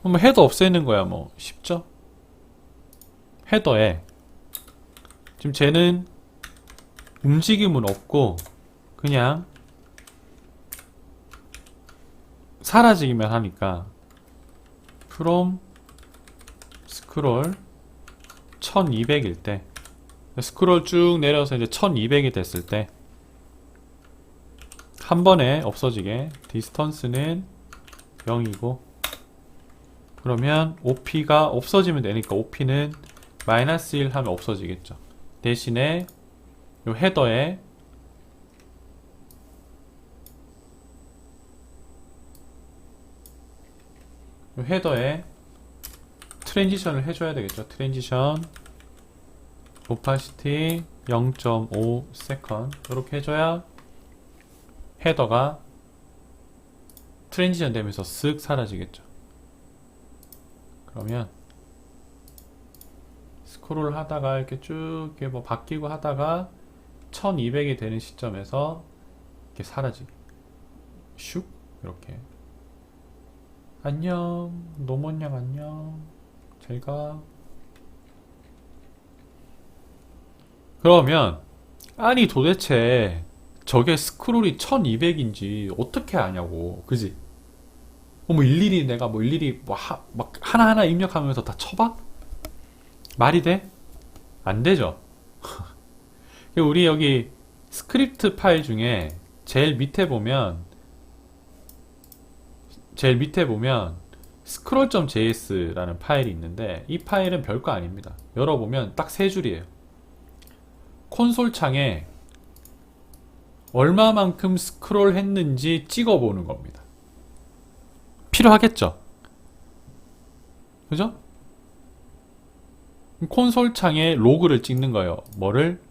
그럼 헤더 없애는 거야 뭐 쉽죠? 헤더에 지금 쟤는 움직임은 없고 그냥 사라지기만 하니까 from 스크롤 1200일 때 스크롤 쭉 내려서 이제 1200이 됐을 때 한 번에 없어지게 디스턴스는 0이고 그러면 OP가 없어지면 되니까 OP는 마이너스 1 하면 없어지겠죠. 대신에 요 헤더에 트랜지션을 해줘야 되겠죠. 트랜지션 오파시티 0.5 세컨드 이렇게 해줘야 헤더가 트랜지션 되면서 쓱 사라지겠죠. 그러면 스크롤 하다가 이렇게 쭉 이렇게 뭐 바뀌고 하다가 1200이 되는 시점에서 이렇게 사라지게 슉 이렇게 안녕 노먼양 안녕 잘가. 그러면 아니 도대체 저게 스크롤이 1200인지 어떻게 아냐고 그지? 뭐 일일이 내가 뭐 일일이 막 하나하나 입력하면서 다 쳐봐? 말이 돼? 안 되죠. 우리 여기 스크립트 파일 중에 제일 밑에 보면 scroll.js라는 파일이 있는데 이 파일은 별거 아닙니다. 열어보면 딱 세 줄이에요. 콘솔 창에 얼마만큼 스크롤 했는지 찍어보는 겁니다. 필요하겠죠? 그죠? 콘솔 창에 로그를 찍는 거예요. 뭐를?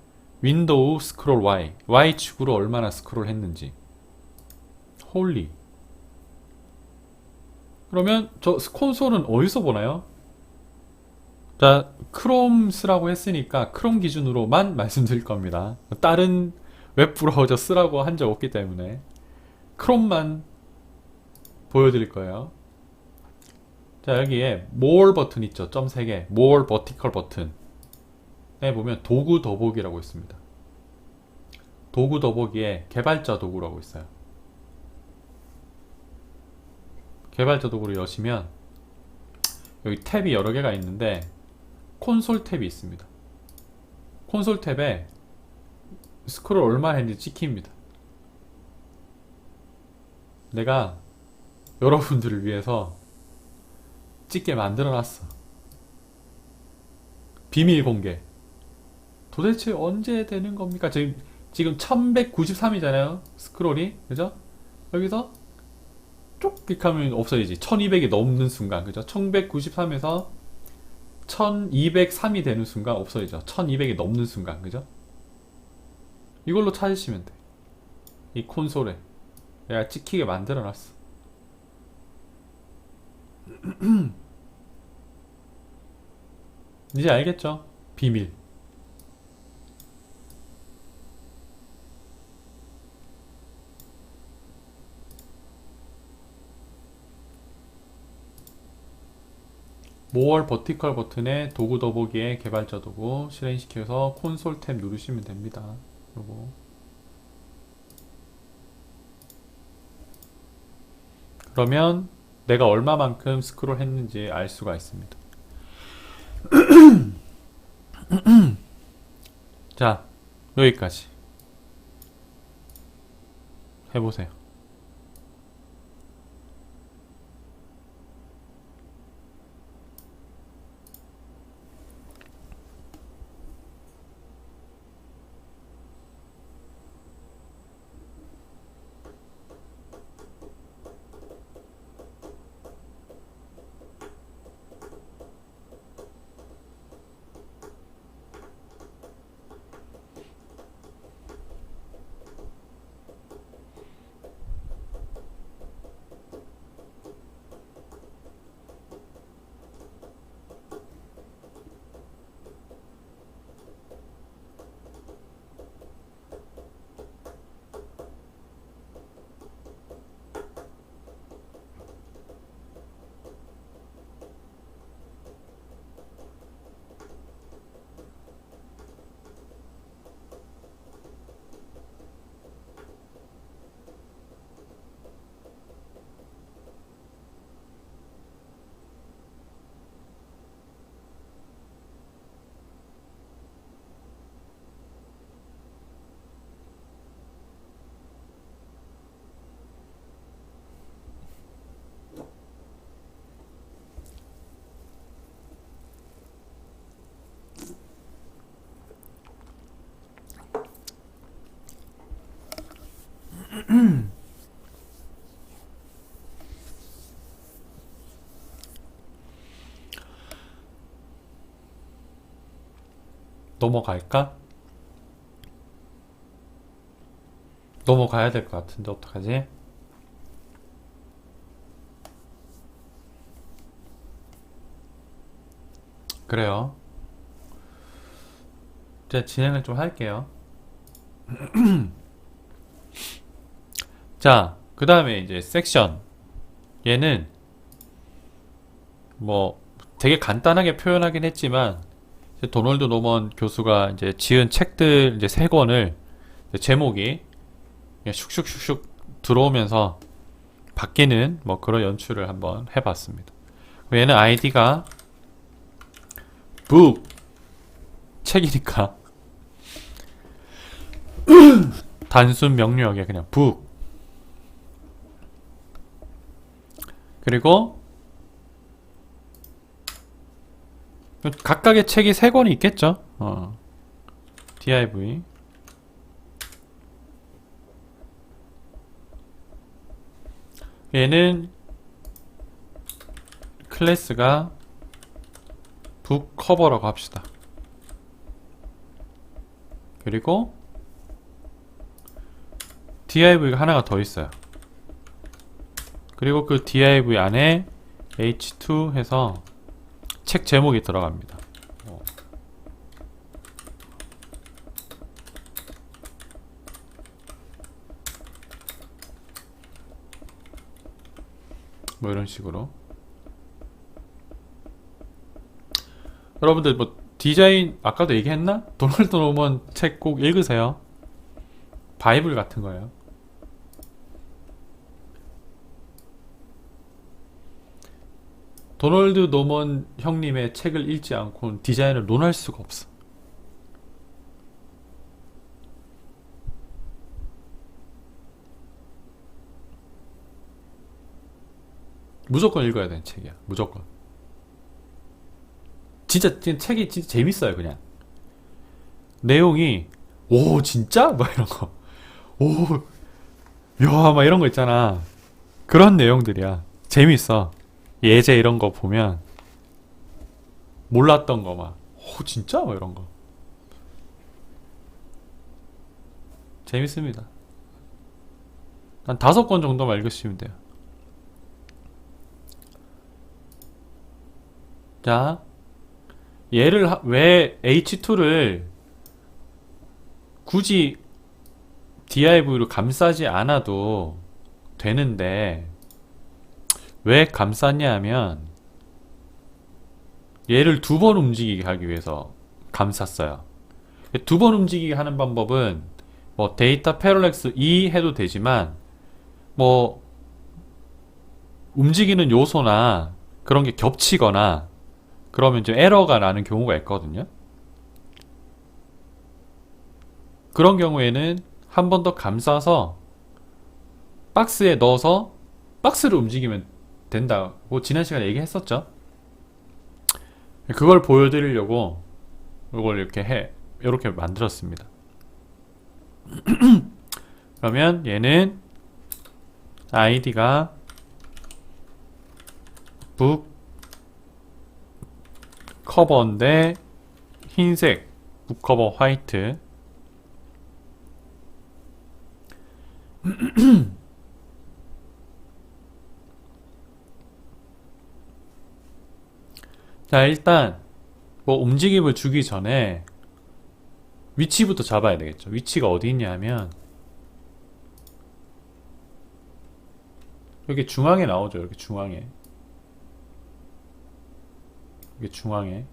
윈도우 스크롤 Y Y축으로 얼마나 스크롤 했는지. 홀리. 그러면 저 콘솔은 어디서 보나요? 자, 크롬 쓰라고 했으니까 크롬 기준으로만 말씀드릴 겁니다. 다른 웹브라우저 쓰라고 한 적 없기 때문에 크롬만 보여드릴 거예요. 자, 여기에 more 버튼 있죠. 점 3개. more vertical 버튼에 보면 도구 더보기라고 있습니다. 도구 더보기에 개발자 도구라고 있어요. 개발자 도구를 여시면 여기 탭이 여러 개가 있는데 콘솔 탭이 있습니다. 콘솔 탭에 스크롤 얼마 했는지 찍힙니다. 내가 여러분들을 위해서 찍게 만들어놨어. 비밀 공개. 도대체 언제 되는 겁니까? 지금 1193이잖아요. 스크롤이. 그죠? 여기서 쪽 이렇게 하면 없어지지. 1200이 넘는 순간, 그죠? 1193에서 1203이 되는 순간 없어지죠. 1200이 넘는 순간, 그죠? 이걸로 찾으시면 돼. 이 콘솔에 내가 찍히게 만들어 놨어. 이제 알겠죠? 비밀. 모월 버티컬 버튼에 도구 더보기에 개발자 도구 실행시켜서 콘솔 탭 누르시면 됩니다. 요거. 그러면 내가 얼마만큼 스크롤 했는지 알 수가 있습니다. 자, 여기까지 해보세요. 넘어갈까? 넘어가야 될 것 같은데 어떡하지? 그래요. 이제 진행을 좀 할게요. 자, 그 다음에 이제 섹션. 얘는 뭐 되게 간단하게 표현하긴 했지만 이제 도널드 노먼 교수가 이제 지은 책들 이제 세 권을 이제 제목이 그냥 슉슉슉슉 들어오면서 바뀌는 뭐 그런 연출을 한번 해봤습니다. 얘는 아이디가 book 책이니까 단순 명료하게 그냥 book. 그리고 각각의 책이 세 권이 있겠죠. div. 얘는 클래스가 북 커버라고 합시다. 그리고 div가 하나가 더 있어요. 그리고 그 div 안에 h2 해서 책 제목이 들어갑니다. 뭐 이런 식으로. 여러분들 뭐 디자인 아까도 얘기했나? 도널드 노먼 책 꼭 읽으세요. 바이블 같은 거예요. 도널드 노먼 형님의 책을 읽지 않고는 디자인을 논할 수가 없어. 무조건 읽어야 되는 책이야. 무조건. 진짜 책이 진짜 재밌어요. 그냥 내용이 오 진짜? 막 이런 거. 오, 야, 막 이런 거 있잖아. 그런 내용들이야. 재밌어. 예제 이런 거 보면 몰랐던 거 막, 오 진짜? 뭐 이런 거 재밌습니다. 한 5권 정도만 읽으시면 돼요. 자, 왜 H2를 굳이 div로 감싸지 않아도 되는데 왜 감쌌냐 하면 얘를 2번 움직이게 하기 위해서 감쌌어요. 2번 움직이게 하는 방법은 뭐 데이터 패럴렉스 2 해도 되지만 뭐 움직이는 요소나 그런 게 겹치거나 그러면 좀 에러가 나는 경우가 있거든요. 그런 경우에는 한 번 더 감싸서 박스에 넣어서 박스를 움직이면 된다고 지난 시간에 얘기했었죠. 그걸 보여드리려고 이걸 이렇게 만들었습니다. 그러면 얘는 아이디가 북 커버인데 흰색 북 커버 화이트. 자, 일단 뭐 움직임을 주기 전에 위치부터 잡아야 되겠죠. 위치가 어디 있냐 하면 여기 중앙에 나오죠. 이렇게 중앙에. 이게 중앙에.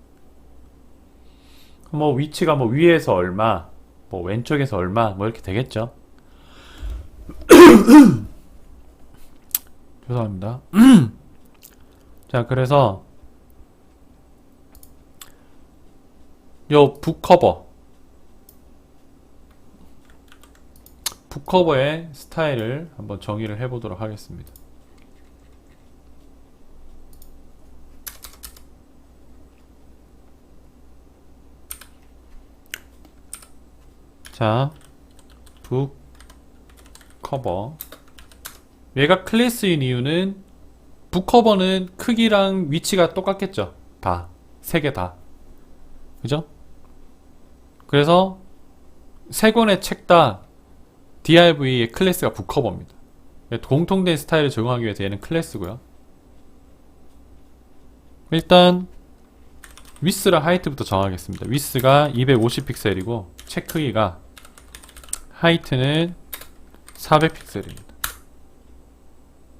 뭐 위치가 뭐 위에서 얼마, 뭐 왼쪽에서 얼마, 뭐 이렇게 되겠죠. 죄송합니다. 자, 그래서 요 북커버의 스타일을 한번 정의를 해보도록 하겠습니다. 자, 북커버. 얘가 클래스인 이유는 북커버는 크기랑 위치가 똑같겠죠. 다. 3개 다. 그죠? 그래서 3권의 책 다 div의 클래스가 북커버입니다. 공통된 스타일을 적용하기 위해서 얘는 클래스고요. 일단 위스랑 하이트부터 정하겠습니다. 위스가 250픽셀이고 책 크기가, 하이트는 400픽셀입니다.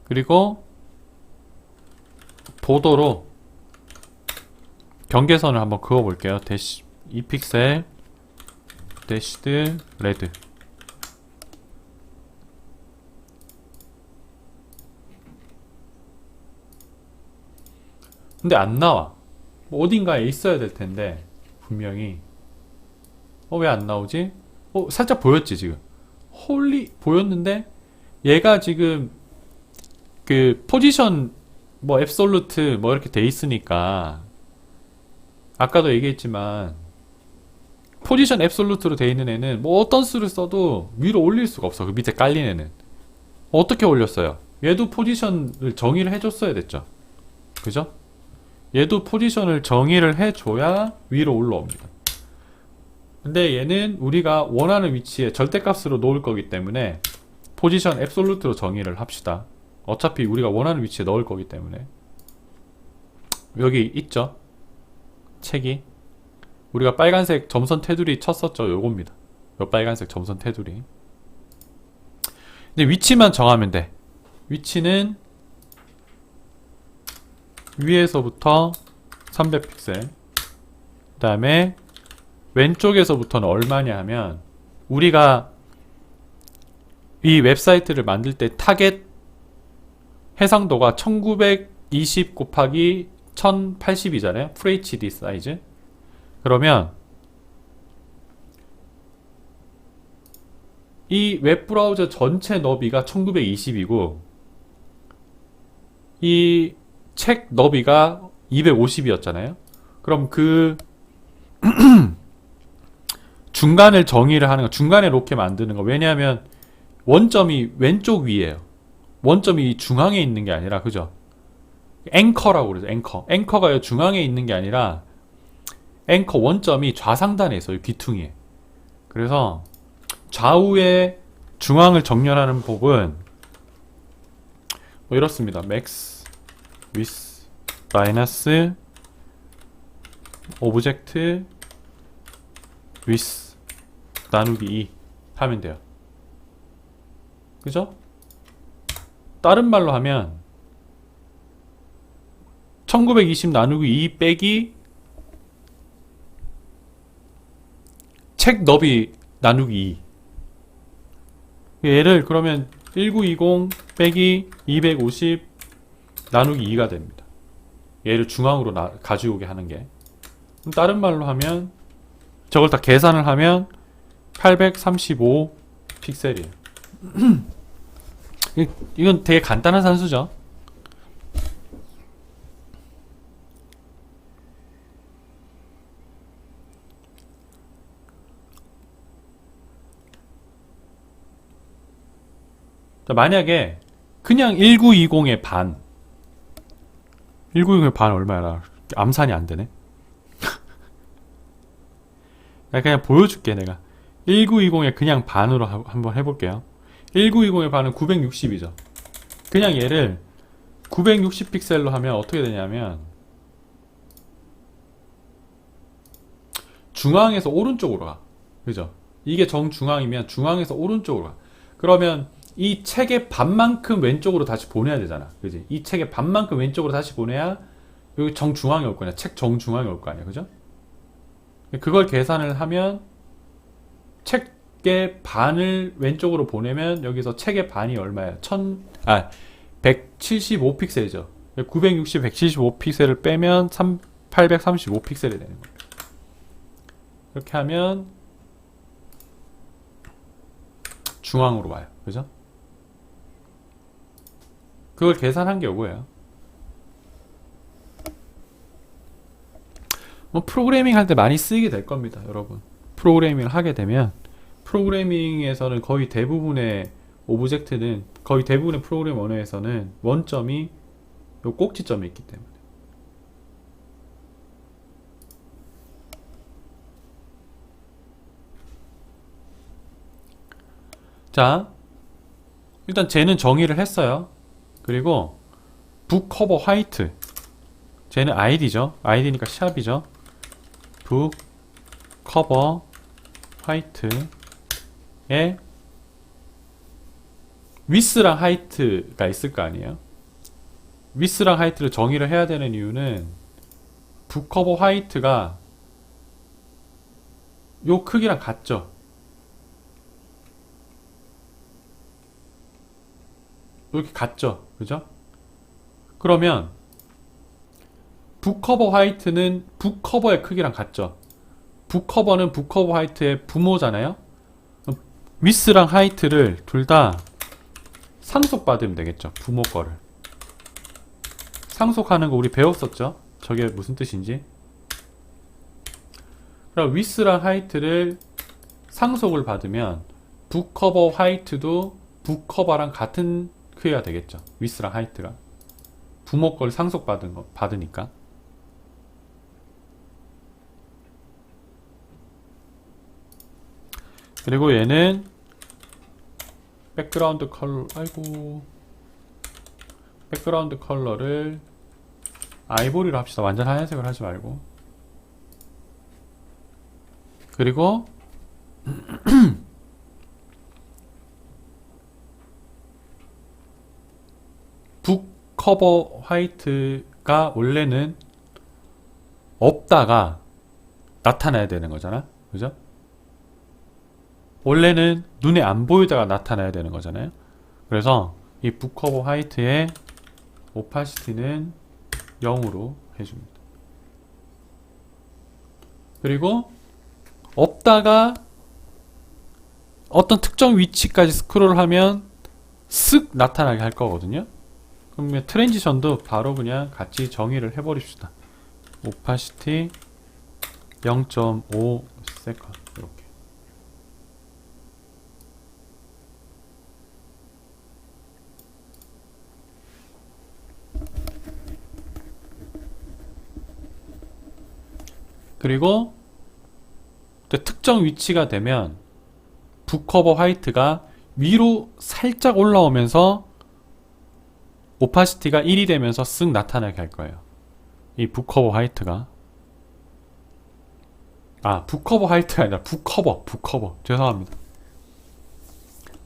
그리고 보도로 경계선을 한번 그어 볼게요. 대시 2픽셀 대시드 레드. 근데 안 나와. 뭐 어딘가에 있어야 될 텐데 분명히. 왜 안 나오지? 살짝 보였지 지금. 홀리 보였는데 얘가 지금 그 포지션 뭐 앱솔루트 뭐 이렇게 돼 있으니까, 아까도 얘기했지만 포지션 앱솔루트로 돼 있는 애는 뭐 어떤 수를 써도 위로 올릴 수가 없어. 그 밑에 깔린 애는 어떻게 올렸어요? 얘도 포지션을 정의를 해줬어야 됐죠. 그죠? 얘도 포지션을 정의를 해줘야 위로 올라옵니다. 근데 얘는 우리가 원하는 위치에 절대값으로 놓을 거기 때문에 포지션 앱솔루트로 정의를 합시다. 어차피 우리가 원하는 위치에 넣을 거기 때문에. 여기 있죠? 책이. 우리가 빨간색 점선 테두리 쳤었죠. 요겁니다. 요 빨간색 점선 테두리. 근데 위치만 정하면 돼. 위치는 위에서부터 300픽셀. 그 다음에 왼쪽에서부터는 얼마냐 하면, 우리가 이 웹사이트를 만들 때 타겟 해상도가 1920 곱하기 1080이잖아요. FHD 사이즈. 그러면 이 웹브라우저 전체 너비가 1920이고 이 책 너비가 250이었잖아요. 그럼 그 중간을 정의를 하는 거, 중간에 놓게 만드는 거. 왜냐하면 원점이 왼쪽 위에요. 원점이 중앙에 있는 게 아니라, 그죠? 앵커라고 그러죠. 앵커가 중앙에 있는 게 아니라 앵커 원점이 좌상단에 있어요. 귀퉁이에. 그래서 좌우의 중앙을 정렬하는 법은 뭐 이렇습니다. max with 마이너스 오브젝트 with 나누기 2 하면 돼요. 그죠? 다른 말로 하면 1920 나누기 2 빼기 책 너비 나누기 2. 얘를 그러면 1920 빼기 250 나누기 2가 됩니다. 얘를 중앙으로 가져오게 하는 게. 다른 말로 하면 저걸 다 계산을 하면 835 픽셀이에요. 이건 되게 간단한 산수죠. 만약에 그냥 1920의 반 1920의 반 얼마야? 암산이 안 되네. 그냥 보여줄게. 내가 1920의 그냥 반으로 한번 해볼게요. 1920의 반은 960이죠. 그냥 얘를 960 픽셀로 하면 어떻게 되냐면 중앙에서 오른쪽으로 가. 그죠? 이게 정중앙이면 중앙에서 오른쪽으로 가. 그러면 이 책의 반만큼 왼쪽으로 다시 보내야 되잖아. 그지? 이 책의 반만큼 왼쪽으로 다시 보내야 여기 정중앙에 올 거냐. 책 정중앙에 올 거 아니야. 그죠? 그걸 계산을 하면 책의 반을 왼쪽으로 보내면 여기서 책의 반이 얼마야? 175 픽셀이죠. 960, 175 픽셀을 빼면 835 픽셀이 되는 거예요. 이렇게 하면 중앙으로 와요. 그죠? 그걸 계산한 게 이거예요. 뭐 프로그래밍 할 때 많이 쓰이게 될 겁니다, 여러분. 프로그래밍을 하게 되면 프로그래밍에서는 거의 대부분의 오브젝트는 거의 대부분의 프로그램 언어에서는 원점이 요 꼭지점이 있기 때문에. 자, 일단 쟤는 정의를 했어요. 그리고 북 커버 화이트, 쟤는 id죠. id니까 샵이죠. 북 커버 화이트에 width랑 height가 있을 거 아니에요. width랑 height를 정의를 해야 되는 이유는 북 커버 화이트가 요 크기랑 같죠. 이렇게 같죠. 그죠? 그러면 북커버 화이트는 북커버의 크기랑 같죠. 북커버는 북커버 화이트의 부모잖아요. 위스랑 하이트를 둘 다 상속받으면 되겠죠. 부모 거를 상속하는 거 우리 배웠었죠. 저게 무슨 뜻인지. 그럼 위스랑 하이트를 상속을 받으면 북커버 화이트도 북커버랑 같은 크기가 되겠죠. 위스랑 하이트가 부모 걸 상속받은 거 받으니까. 그리고 얘는 백그라운드 컬러, 백그라운드 컬러를 아이보리로 합시다. 완전 하얀색을 하지 말고. 그리고 북 커버 화이트가 원래는 없다가 나타나야 되는 거잖아. 그죠? 원래는 눈에 안 보이다가 나타나야 되는 거잖아요. 그래서 이 북 커버 화이트의 오파시티는 0으로 해줍니다. 그리고 없다가 어떤 특정 위치까지 스크롤하면 쓱 나타나게 할 거거든요. 그러면 트랜지션도 바로 그냥 같이 정의를 해버립시다. 오파시티 0.5 세컨드 이렇게. 그리고 특정 위치가 되면 북커버 화이트가 위로 살짝 올라오면서 오파시티가 1이 되면서 쓱 나타나게 할 거예요. 이 북커버 화이트가. 북커버 화이트가 아니라 북커버. 죄송합니다.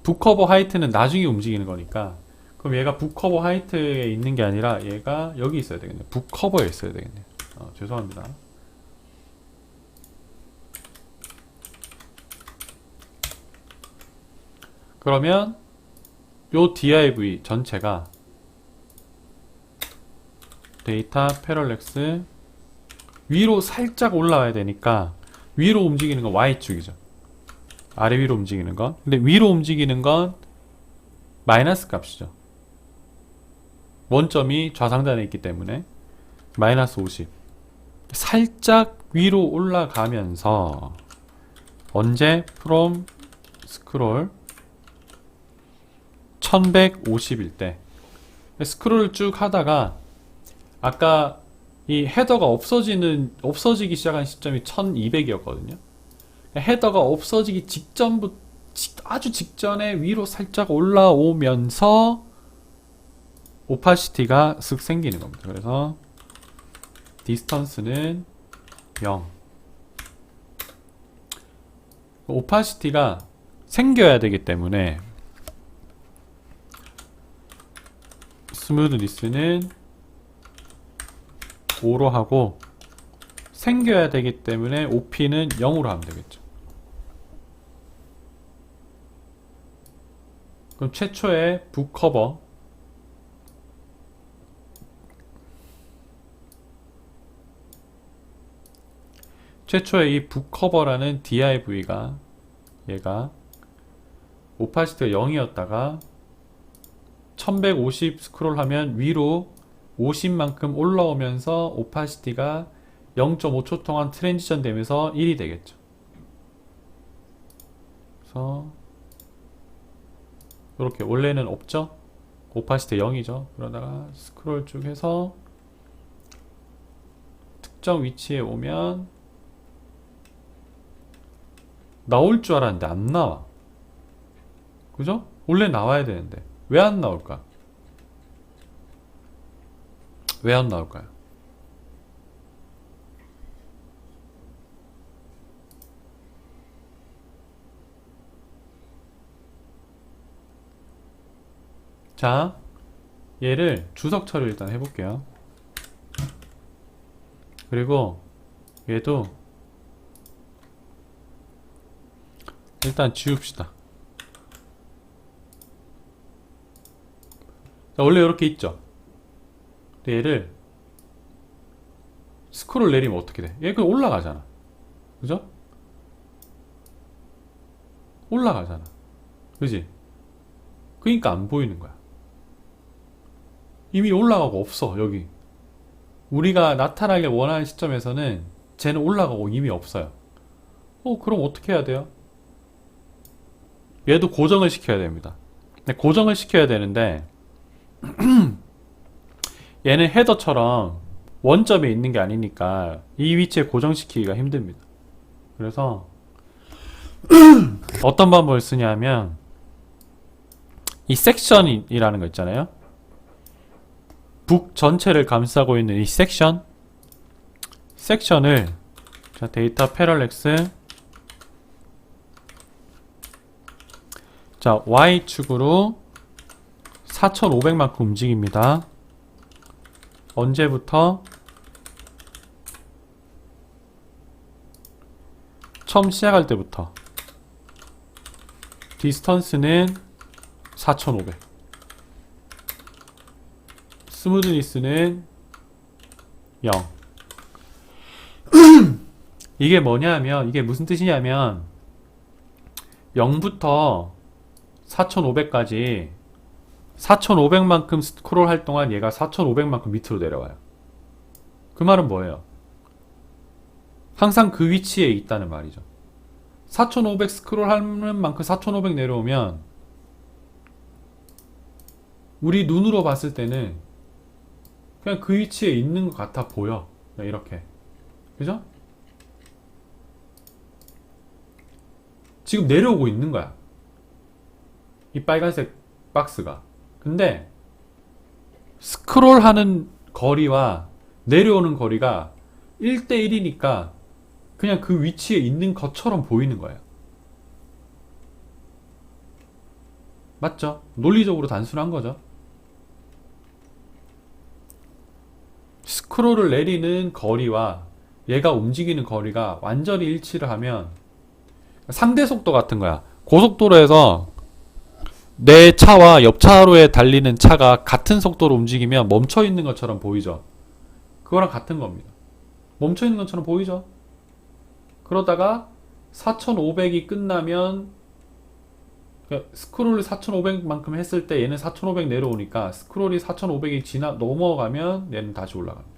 북커버 화이트는 나중에 움직이는 거니까, 그럼 얘가 북커버 화이트에 있는 게 아니라 얘가 여기 있어야 되겠네. 북커버에 있어야 되겠네. 죄송합니다. 그러면 요 div 전체가 데이터 패럴렉스 위로 살짝 올라와야 되니까, 위로 움직이는 건 Y축이죠. 아래 위로 움직이는 건. 근데 위로 움직이는 건 마이너스 값이죠. 원점이 좌상단에 있기 때문에 마이너스 50. 살짝 위로 올라가면서 언제 from scroll 1150일 때 스크롤을 쭉 하다가 아까 이 헤더가 없어지기 시작한 시점이 1200이었거든요. 헤더가 없어지기 직전부터 아주 직전에 위로 살짝 올라오면서 오파시티가 쓱 생기는 겁니다. 그래서 디스턴스는 0. 오파시티가 생겨야 되기 때문에 스무드니스는 5로 하고, 생겨야 되기 때문에 OP는 0으로 하면 되겠죠. 그럼 최초의 북커버 최초의 이 북커버라는 div가 얘가 오파시티가 0이었다가 1150 스크롤 하면 위로 50만큼 올라오면서 오파시티가 0.5초 동안 트랜지션 되면서 1이 되겠죠. 그래서 이렇게 원래는 없죠. 오파시티 0이죠. 그러다가 스크롤 쭉 해서 특정 위치에 오면 나올 줄 알았는데 안 나와. 그죠? 원래 나와야 되는데 왜 안 나올까? 왜 안 나올까요? 자, 얘를 주석 처리를 일단 해볼게요. 그리고 얘도 일단 지웁시다. 자, 원래 이렇게 있죠. 근데 얘를 스크롤 내리면 어떻게 돼? 얘 그냥 올라가잖아. 그죠? 올라가잖아. 그지? 그러니까 안 보이는 거야. 이미 올라가고 없어. 여기 우리가 나타나길 원하는 시점에서는 쟤는 올라가고 이미 없어요. 그럼 어떻게 해야 돼요? 얘도 고정을 시켜야 됩니다. 고정을 시켜야 되는데 얘는 헤더처럼 원점에 있는 게 아니니까 이 위치에 고정시키기가 힘듭니다. 그래서 어떤 방법을 쓰냐면 이 섹션이라는 거 있잖아요. 북 전체를 감싸고 있는 이 섹션을 자, 데이터 패럴렉스 자, Y축으로 4500만큼 움직입니다. 언제부터? 처음 시작할 때부터. 디스턴스는 4500. 스무드니스는 0. 이게 뭐냐면, 이게 무슨 뜻이냐면 0부터 4500까지 4500만큼 스크롤 할 동안 얘가 4500만큼 밑으로 내려와요. 그 말은 뭐예요? 항상 그 위치에 있다는 말이죠. 4500 스크롤 하는 만큼 4500 내려오면 우리 눈으로 봤을 때는 그냥 그 위치에 있는 것 같아 보여. 이렇게. 그죠? 지금 내려오고 있는 거야. 이 빨간색 박스가. 근데 스크롤하는 거리와 내려오는 거리가 1대1이니까 그냥 그 위치에 있는 것처럼 보이는 거예요. 맞죠? 논리적으로 단순한 거죠. 스크롤을 내리는 거리와 얘가 움직이는 거리가 완전히 일치를 하면 상대 속도 같은 거야. 고속도로에서 내 차와 옆 차로에 달리는 차가 같은 속도로 움직이면 멈춰 있는 것처럼 보이죠. 그거랑 같은 겁니다. 멈춰 있는 것처럼 보이죠. 그러다가 4500이 끝나면 그러니까 스크롤이 4500만큼 했을 때 얘는 4500 내려오니까 스크롤이 4500이 지나 넘어가면 얘는 다시 올라갑니다.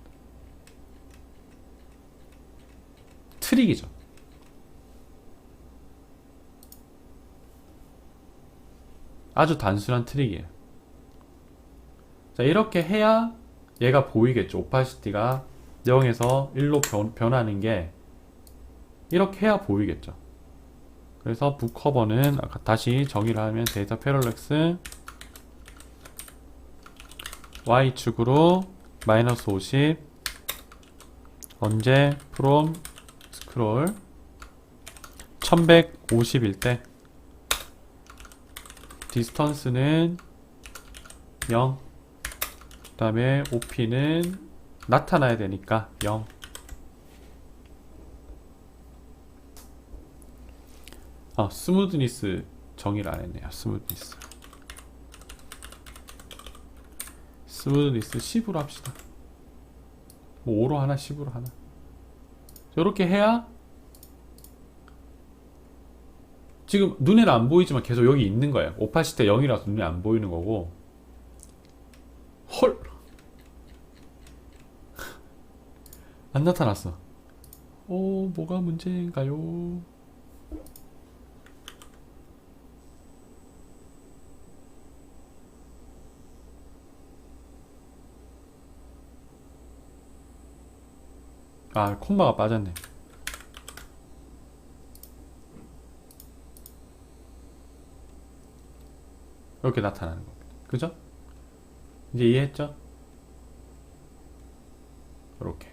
트릭이죠. 아주 단순한 트릭이에요. 자, 이렇게 해야 얘가 보이겠죠. 오파시티가 0에서 1로 변하는 게 이렇게 해야 보이겠죠. 그래서 북커버는 다시 정의를 하면 데이터 패럴렉스 Y축으로 마이너스 50 언제 from 스크롤 1150일 때 디스턴스는 0 그 다음에 OP는 나타나야 되니까 0 스무드니스 정의를 안 했네요. 스무드니스 10으로 합시다. 뭐 5로 하나 10으로 하나 이렇게 해야 지금 눈에는 안 보이지만 계속 여기 있는 거예요. 오파시티 0이라서 눈에 안 보이는 거고. 헐! 안 나타났어. 뭐가 문제인가요? 콤마가 빠졌네. 이렇게 나타나는 겁니다. 그죠? 이제 이해했죠? 이렇게.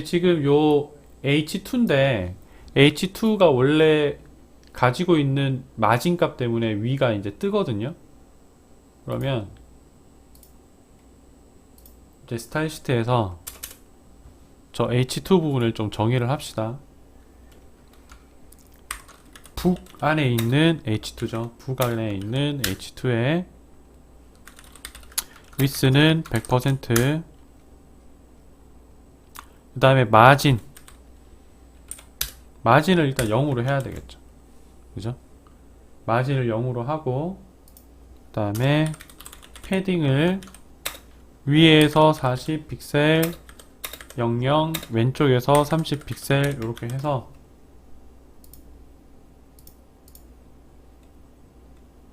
지금 요 H2인데 H2가 원래 가지고 있는 마진 값 때문에 위가 이제 뜨거든요. 그러면 이제 스타일 시트에서 저 H2 부분을 좀 정의를 합시다. 북 안에 있는 H2죠. 북 안에 있는 H2의 위스는 100%, 그 다음에 마진을 일단 0으로 해야 되겠죠. 그죠? 마진을 0으로 하고, 그 다음에 패딩을 위에서 40 픽셀 00 왼쪽에서 30 픽셀 이렇게 해서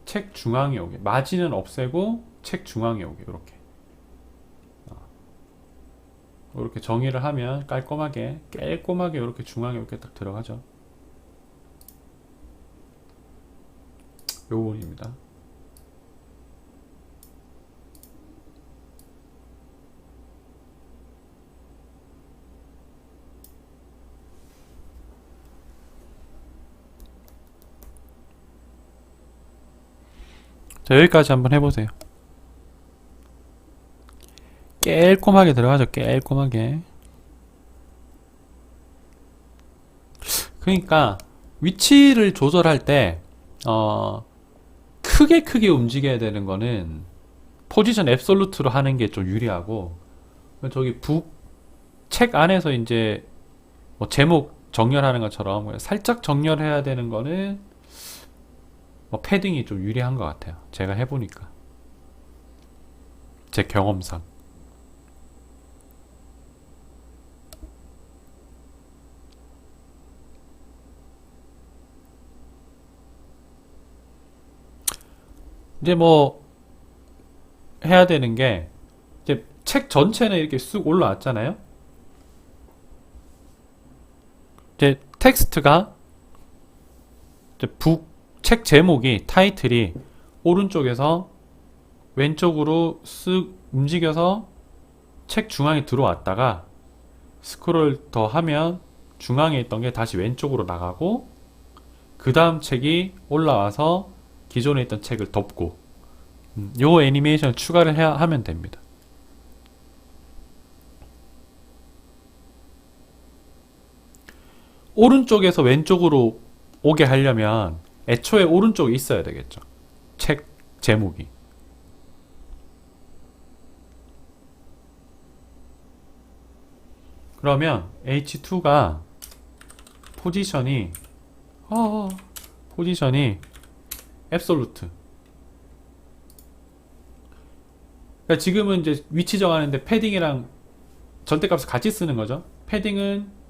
책 중앙에 오게, 마진은 없애고 책 중앙에 오게 이렇게 이렇게 정의를 하면 깔끔하게 이렇게 중앙에 이렇게 딱 들어가죠. 요 부분입니다. 자, 여기까지 한번 해보세요. 깔끔하게 들어가죠. 깔끔하게. 그러니까 위치를 조절할 때 크게 움직여야 되는 거는 포지션 앱솔루트로 하는 게 좀 유리하고, 저기 책 안에서 이제 뭐 제목 정렬하는 것처럼 살짝 정렬해야 되는 거는 뭐 패딩이 좀 유리한 것 같아요. 제가 해보니까, 제 경험상. 이제 뭐 해야 되는 게, 이제 책 전체는 이렇게 쑥 올라왔잖아요. 이제 텍스트가 이제 책 제목이 타이틀이 오른쪽에서 왼쪽으로 쓱 움직여서 책 중앙에 들어왔다가 스크롤 더 하면 중앙에 있던 게 다시 왼쪽으로 나가고 그 다음 책이 올라와서 기존에 있던 책을 덮고 요 애니메이션을 추가를 하면 됩니다. 오른쪽에서 왼쪽으로 오게 하려면 애초에 오른쪽에 있어야 되겠죠. 책 제목이. 그러면 H2가 포지션이 앱솔루트. 그러니까 지금은 이제 위치 정하는데 패딩이랑 전대값을 같이 쓰는 거죠. 패딩은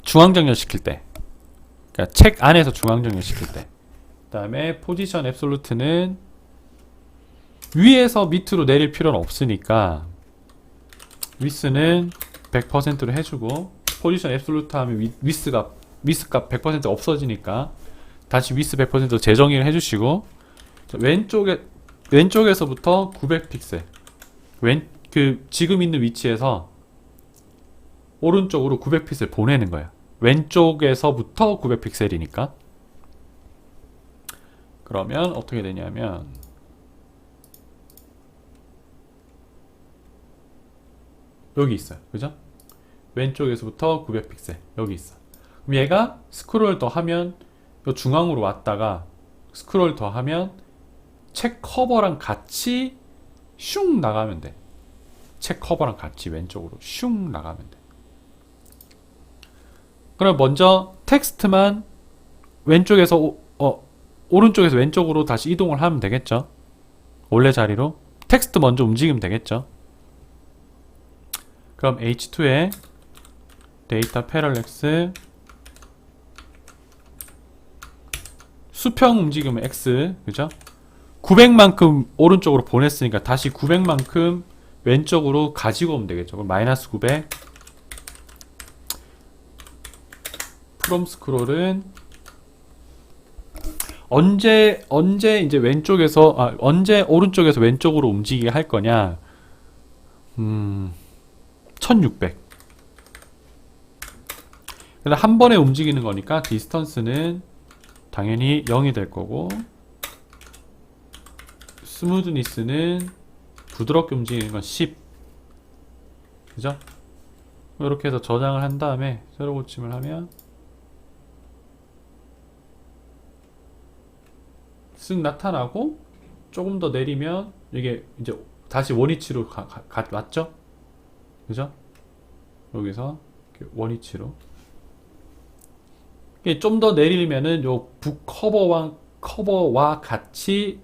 중앙정렬 시킬 때, 그러니까 책 안에서 중앙정렬 시킬 때. 그 다음에 포지션 앱솔루트는 위에서 밑으로 내릴 필요는 없으니까 위스는 100%로 해주고, 포지션 앱솔루트 하면 위스 값 100% 없어지니까 다시 위스 100%로 재정의를 해주시고, 왼쪽에서부터 900픽셀, 지금 있는 위치에서 오른쪽으로 900픽셀 보내는 거야. 왼쪽에서부터 900픽셀이니까. 그러면 어떻게 되냐면 여기 있어요. 그죠? 왼쪽에서부터 900픽셀 여기 있어. 그럼 얘가 스크롤 더 하면 요 중앙으로 왔다가 스크롤 더 하면 책 커버랑 같이 슝 나가면 돼. 책 커버랑 같이 왼쪽으로 슝 나가면 돼. 그럼 먼저 텍스트만 왼쪽에서 오른쪽에서 왼쪽으로 다시 이동을 하면 되겠죠. 원래 자리로 텍스트 먼저 움직이면 되겠죠. 그럼 H2에 데이터 패럴렉스 수평 움직이면 X, 그죠? 900만큼 오른쪽으로 보냈으니까 다시 900만큼 왼쪽으로 가지고 오면 되겠죠. 그럼 마이너스 900 프롬 스크롤은 언제 이제 언제 오른쪽에서 왼쪽으로 움직이게 할 거냐? 1600. 그래서 한 번에 움직이는 거니까 디스턴스는 당연히 0이 될 거고, 스무드니스는 부드럽게 움직이는 건 10. 그죠? 이렇게 해서 저장을 한 다음에 새로 고침을 하면 쓱 나타나고, 조금 더 내리면 이게 이제 다시 원위치로 왔죠? 그죠? 여기서 원위치로 좀 더 내리면은 요 커버와 같이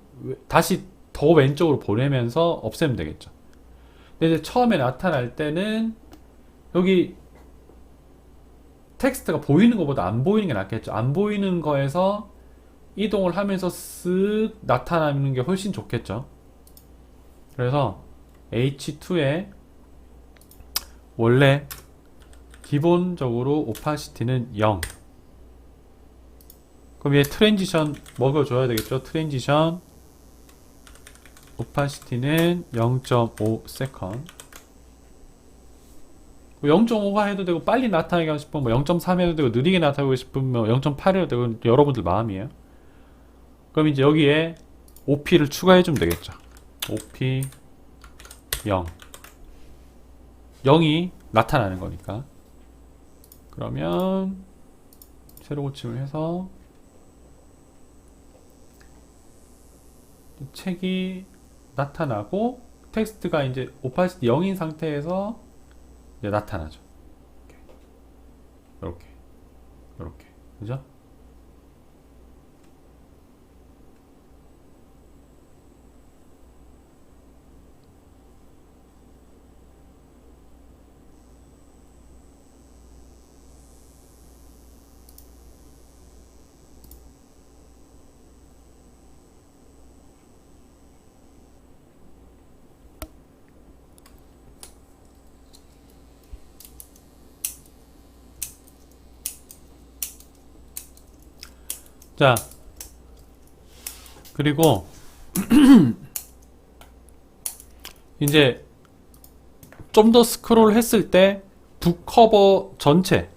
다시 더 왼쪽으로 보내면서 없애면 되겠죠. 근데 이제 처음에 나타날 때는 여기 텍스트가 보이는 것보다 안 보이는 게 낫겠죠. 안 보이는 거에서 이동을 하면서 쓱 나타나는 게 훨씬 좋겠죠. 그래서 H2에 원래 기본적으로 오파시티는 0. 그럼 얘 트랜지션 먹여줘야 되겠죠. 트랜지션 오파시티는 0.5 세컨드. 0.5가 해도 되고, 빨리 나타나게 하고 싶으면 0.3 해도 되고, 느리게 나타나고 싶으면 0.8 해도 되고, 여러분들 마음이에요. 그럼 이제 여기에 OP를 추가해주면 되겠죠. OP 0. 0이 나타나는 거니까. 그러면 새로 고침을 해서 책이 나타나고, 텍스트가 이제 오파시티 0인 상태에서 이제 나타나죠. 이렇게 그죠? 자, 그리고 이제 좀 더 스크롤 했을 때 북 커버 전체,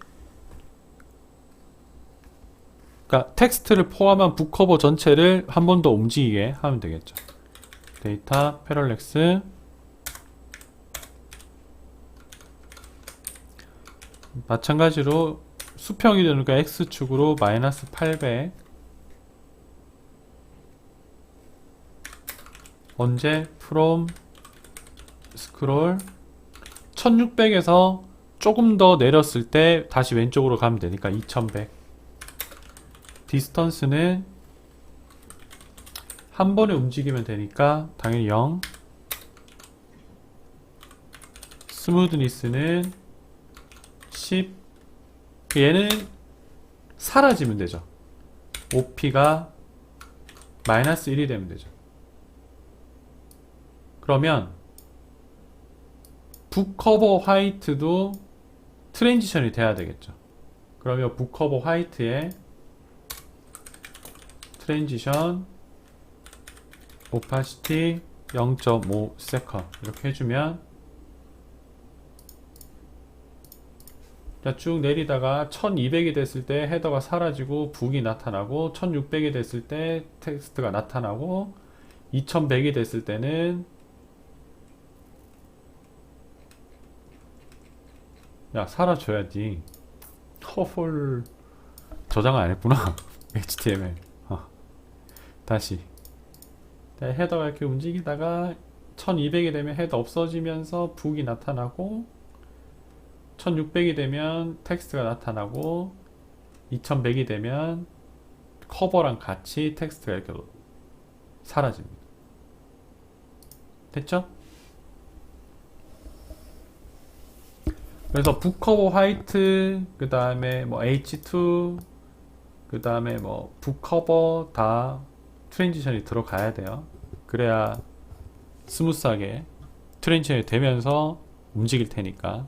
그러니까 텍스트를 포함한 북 커버 전체를 한 번 더 움직이게 하면 되겠죠. 데이터 패럴렉스 마찬가지로 수평이 되니까 X축으로 마이너스 800 언제 from 스크롤 1600에서 조금 더 내렸을 때 다시 왼쪽으로 가면 되니까 2100 디스턴스는 한 번에 움직이면 되니까 당연히 0 스무드니스는 10 얘는 사라지면 되죠. OP가 마이너스 1이 되면 되죠. 그러면 북커버 화이트도 트랜지션이 돼야 되겠죠. 그러면 북커버 화이트에 트랜지션 오파시티 0.5 세컨 이렇게 해주면 쭉 내리다가 1200이 됐을 때 헤더가 사라지고 북이 나타나고 1600이 됐을 때 텍스트가 나타나고 2100이 됐을 때는 야 사라져야지. 허홀 저장을 안 했구나. HTML 다시 헤더가 이렇게 움직이다가 1200이 되면 헤더 없어지면서 북이 나타나고 1600이 되면 텍스트가 나타나고 2100이 되면 커버랑 같이 텍스트가 이렇게 사라집니다. 됐죠? 그래서 북커버 화이트 그 다음에 뭐 H2 그 다음에 뭐 북커버 다 트랜지션이 들어가야 돼요. 그래야 스무스하게 트랜지션이 되면서 움직일 테니까.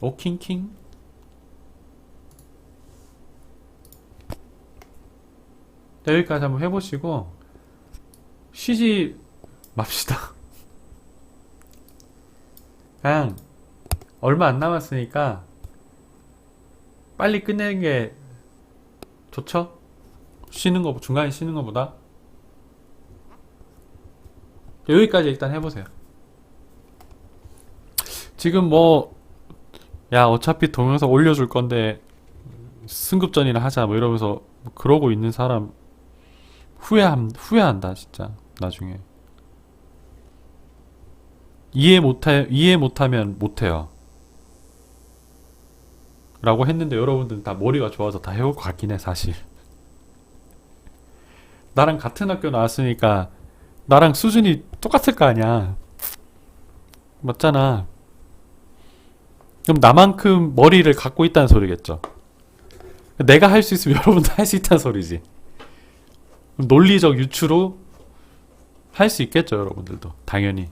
오킹킹 여기까지 한번 해보시고 쉬지 맙시다. 그냥 얼마 안 남았으니까 빨리 끝내는 게 좋죠? 쉬는 거 중간에 쉬는 것보다. 여기까지 일단 해보세요. 지금 뭐 야 어차피 동영상 올려줄 건데 승급전이나 하자 뭐 이러면서 그러고 있는 사람 후회한다 진짜 나중에. 이해 못하면 못해요 라고 했는데 여러분들은 다 머리가 좋아서 다 해올 것 같긴 해 사실. 나랑 같은 학교 나왔으니까 나랑 수준이 똑같을 거 아니야. 맞잖아. 그럼 나만큼 머리를 갖고 있다는 소리겠죠. 내가 할 수 있으면 여러분도 할 수 있다는 소리지. 논리적 유추로 할 수 있겠죠 여러분들도 당연히.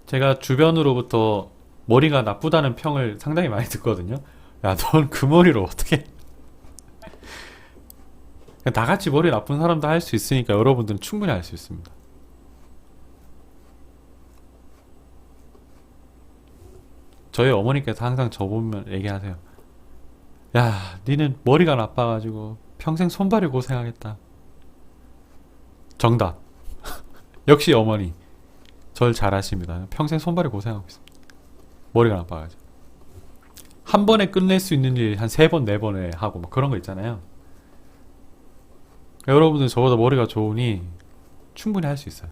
제가 주변으로부터 머리가 나쁘다는 평을 상당히 많이 듣거든요. 야, 넌 그 머리로 어떻게 나같이 머리 나쁜 사람도 할 수 있으니까 여러분들은 충분히 할 수 있습니다. 저희 어머니께서 항상 저보면 얘기하세요. 야, 니는 머리가 나빠가지고 평생 손발이 고생하겠다. 정답. 역시 어머니 절 잘하십니다. 평생 손발이 고생하고 있습니다. 머리가 나빠가지고 한 번에 끝낼 수 있는 일 한 3번 4번에 하고 막 그런 거 있잖아요. 여러분들 저보다 머리가 좋으니 충분히 할 수 있어요.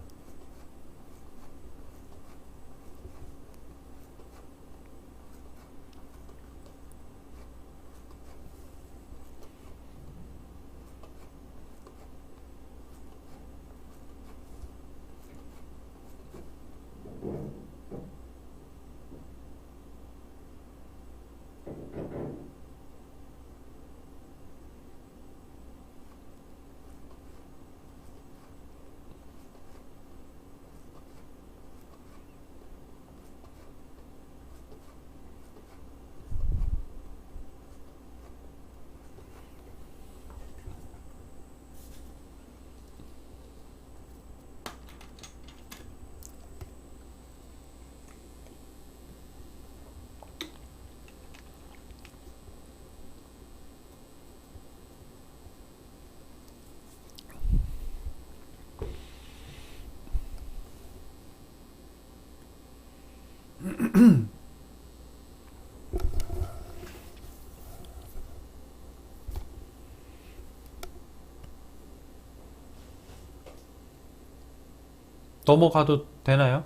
넘어가도 되나요?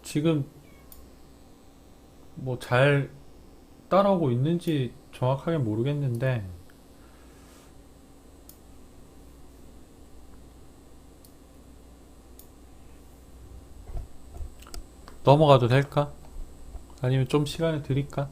지금 뭐 잘 따라오고 있는지 정확하게 모르겠는데 넘어가도 될까? 아니면 좀 시간을 드릴까?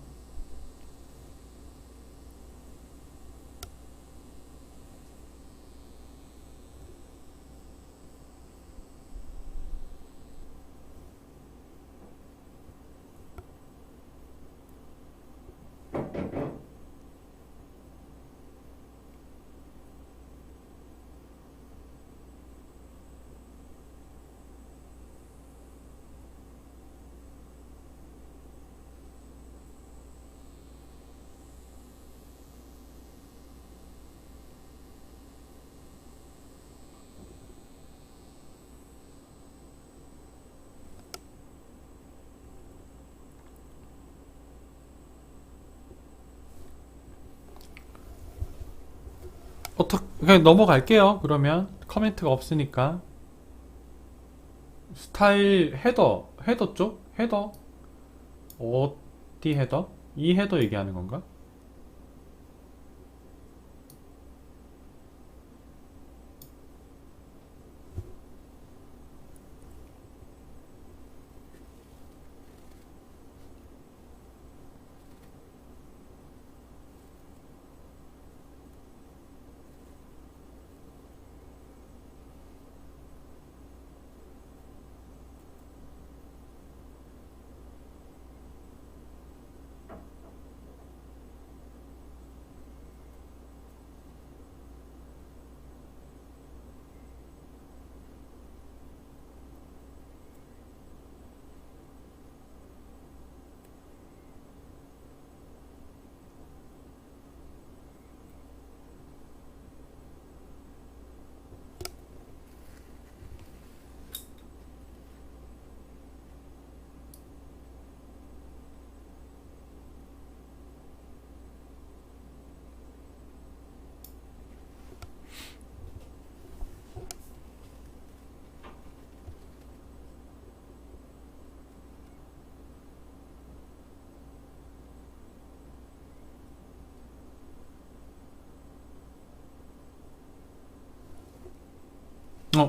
어떻게 그냥 넘어갈게요. 그러면 커멘트가 없으니까 스타일 헤더 쪽? 헤더? 어디 헤더? 이 헤더 얘기하는 건가?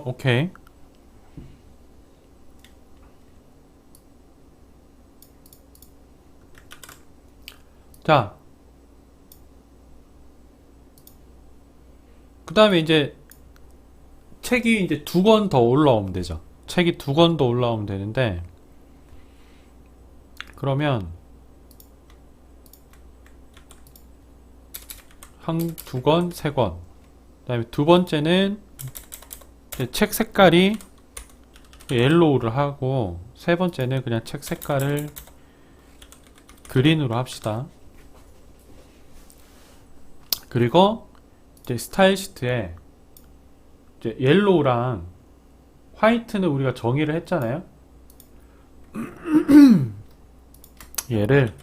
오케이. 자, 그 다음에 이제 책이 이제 2권 더 올라오면 되죠. 책이 2권 더 올라오면 되는데, 그러면 한 2권, 3권. 그 다음에 두 번째는 이제 책 색깔이 옐로우를 하고, 세 번째는 그냥 책 색깔을 그린으로 합시다. 그리고 이제 스타일 시트에 이제 옐로우랑 화이트는 우리가 정의를 했잖아요. 얘를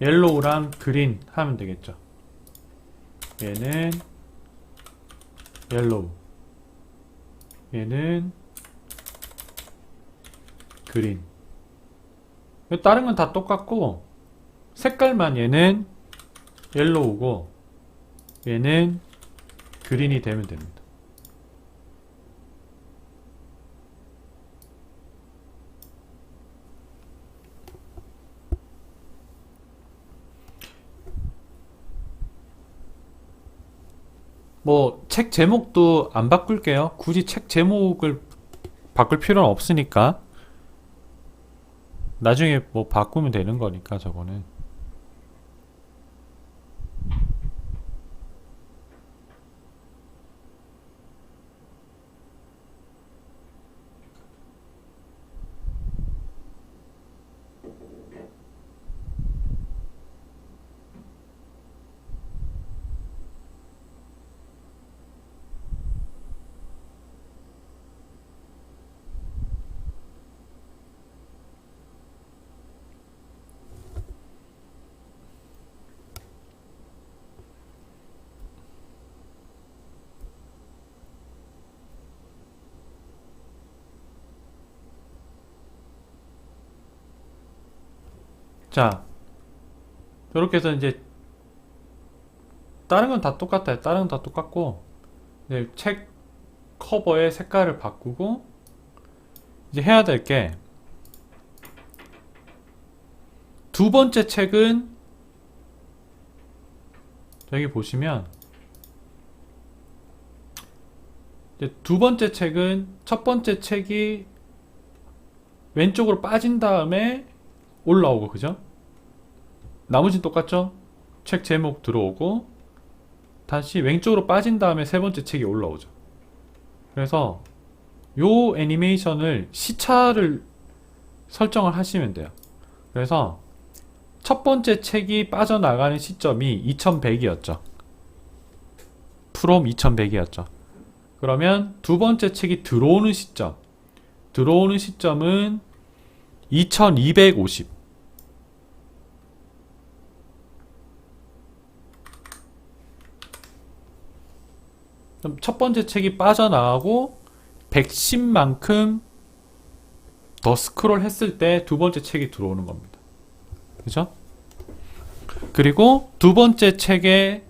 옐로우랑 그린 하면 되겠죠. 얘는 옐로우, 얘는 그린. 다른 건 다 똑같고 색깔만 얘는 옐로우고 얘는 그린이 되면 됩니다. 뭐 책 제목도 안 바꿀게요. 굳이 책 제목을 바꿀 필요는 없으니까 나중에 뭐 바꾸면 되는 거니까 저거는. 자, 이렇게 해서 이제 다른 건 다 똑같아요. 다른 건 다 똑같고 이제 책 커버의 색깔을 바꾸고 이제 해야 될 게 두 번째 책은 여기 보시면 이제 두 번째 책은 첫 번째 책이 왼쪽으로 빠진 다음에 올라오고 그죠? 나머지는 똑같죠? 책 제목 들어오고 다시 왼쪽으로 빠진 다음에 세 번째 책이 올라오죠. 그래서 요 애니메이션을 시차를 설정을 하시면 돼요. 그래서 첫 번째 책이 빠져나가는 시점이 2100이었죠. from 2100이었죠. 그러면 두 번째 책이 들어오는 시점은 2250. 그럼 첫 번째 책이 빠져나가고 110만큼 더 스크롤 했을 때 두 번째 책이 들어오는 겁니다. 그죠? 그리고 두 번째 책에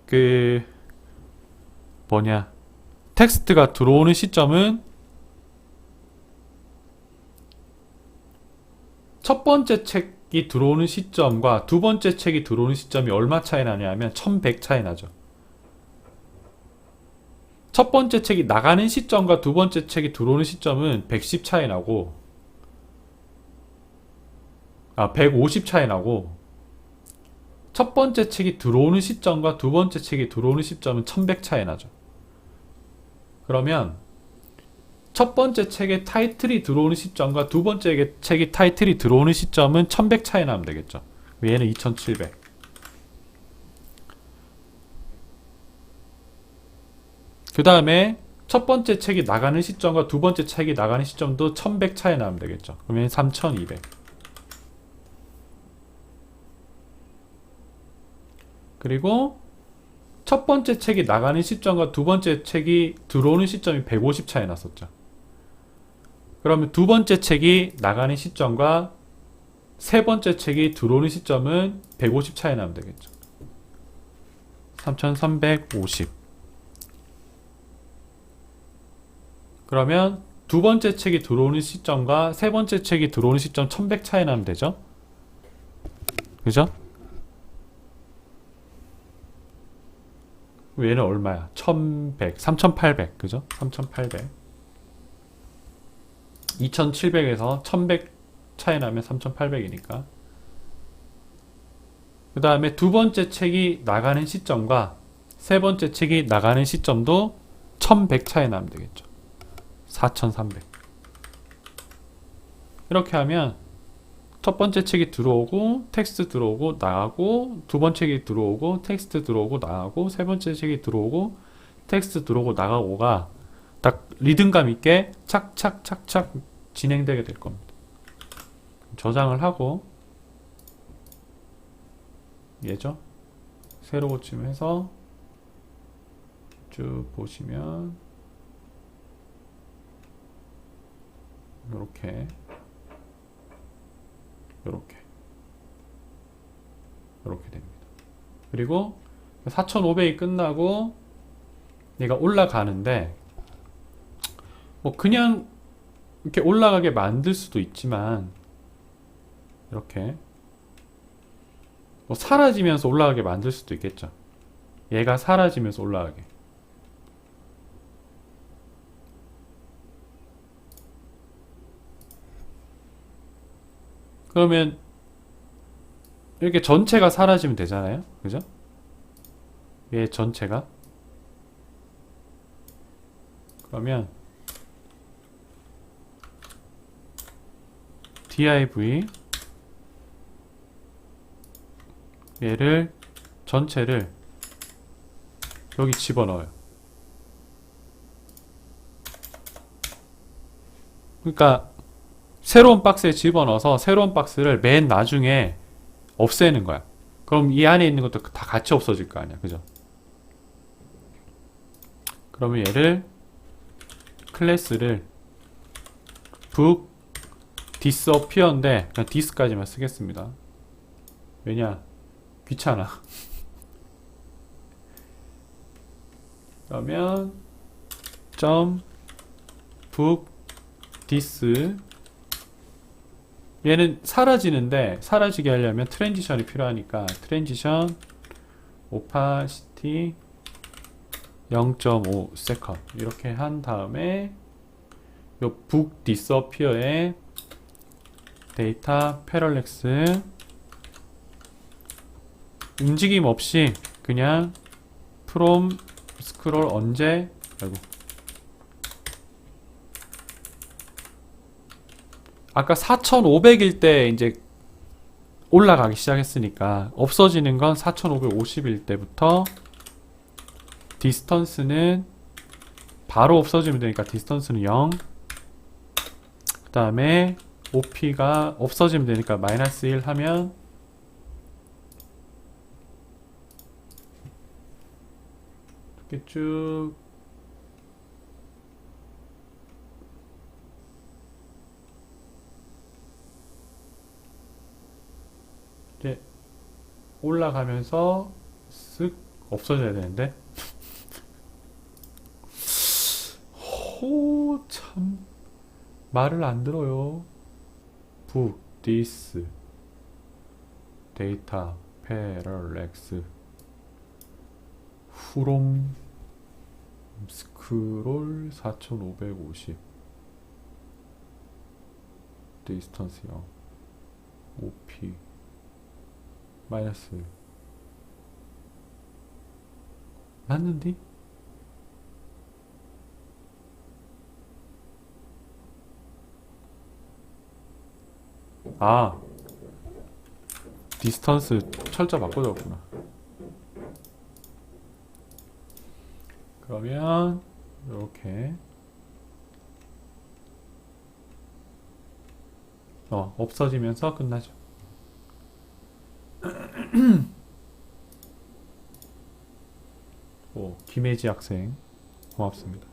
그 텍스트가 들어오는 시점은 첫 번째 책이 들어오는 시점과 두 번째 책이 들어오는 시점이 얼마 차이 나냐면 1100 차이 나죠. 첫 번째 책이 나가는 시점과 두 번째 책이 들어오는 시점은 110 차이 나고 150 차이 나고 첫 번째 책이 들어오는 시점과 두 번째 책이 들어오는 시점은 1100 차이 나죠. 그러면 첫 번째 책의 타이틀이 들어오는 시점과 두 번째 책의 타이틀이 들어오는 시점은 1100 차이 나면 되겠죠. 얘는 2700. 그 다음에 첫 번째 책이 나가는 시점과 두 번째 책이 나가는 시점도 1100 차이 나면 되겠죠. 그러면 3200. 그리고 첫 번째 책이 나가는 시점과 두 번째 책이 들어오는 시점이 150 차이 났었죠. 그러면 두 번째 책이 나가는 시점과 세 번째 책이 들어오는 시점은 150 차이 나면 되겠죠. 3350. 그러면 두 번째 책이 들어오는 시점과 세 번째 책이 들어오는 시점 1100 차이 나면 되죠. 그죠? 얘는 얼마야? 1100, 3800, 그죠? 3800. 2700에서 1100 차이 나면 3800이니까. 그 다음에 두 번째 책이 나가는 시점과 세 번째 책이 나가는 시점도 1100 차이 나면 되겠죠. 4300. 이렇게 하면 첫 번째 책이 들어오고 텍스트 들어오고 나가고 두 번째 책이 들어오고 텍스트 들어오고 나가고 세 번째 책이 들어오고 텍스트 들어오고 나가고가 딱 리듬감 있게 착착착착 진행되게 될 겁니다. 저장을 하고 얘죠. 새로 고침해서 쭉 보시면 요렇게 됩니다. 그리고 4500이 끝나고 얘가 올라가는데 뭐 그냥 이렇게 올라가게 만들 수도 있지만 이렇게 뭐 사라지면서 올라가게 만들 수도 있겠죠. 얘가 사라지면서 올라가게. 그러면 이렇게 전체가 사라지면 되잖아요. 그죠? 얘 전체가. 그러면 div 얘를 전체를 여기 집어넣어요. 그러니까 새로운 박스에 집어넣어서 새로운 박스를 맨 나중에 없애는 거야. 그럼 이 안에 있는 것도 다 같이 없어질 거 아니야. 그죠? 그러면 얘를 클래스를 book disappear인데 그냥 this까지만 쓰겠습니다. 왜냐? 귀찮아. 그러면 점 book this 얘는 사라지는데 사라지게 하려면 트랜지션이 필요하니까 트랜지션 opacity 0.5 세컨드 이렇게 한 다음에 요 book disappear에 데이터 패럴렉스 움직임 없이 그냥 from 스크롤 언제 아이고 아까 4500일 때 이제 올라가기 시작했으니까 없어지는 건 4550일 때부터 디스턴스는 바로 없어지면 되니까 디스턴스는 0 그 다음에 OP가 없어지면 되니까 마이너스 1 하면 이렇게 쭉 이제 올라가면서 쓱 없어져야 되는데 호 참 말을 안 들어요. book this 데이터 패럴렉스 from 스크롤 4550 디스턴스 0 OP 마이너스 맞는디? 아 디스턴스 철자 바꿔줬구나. 그러면 이렇게 없어지면서 끝나죠. 오, 김혜지 학생 고맙습니다.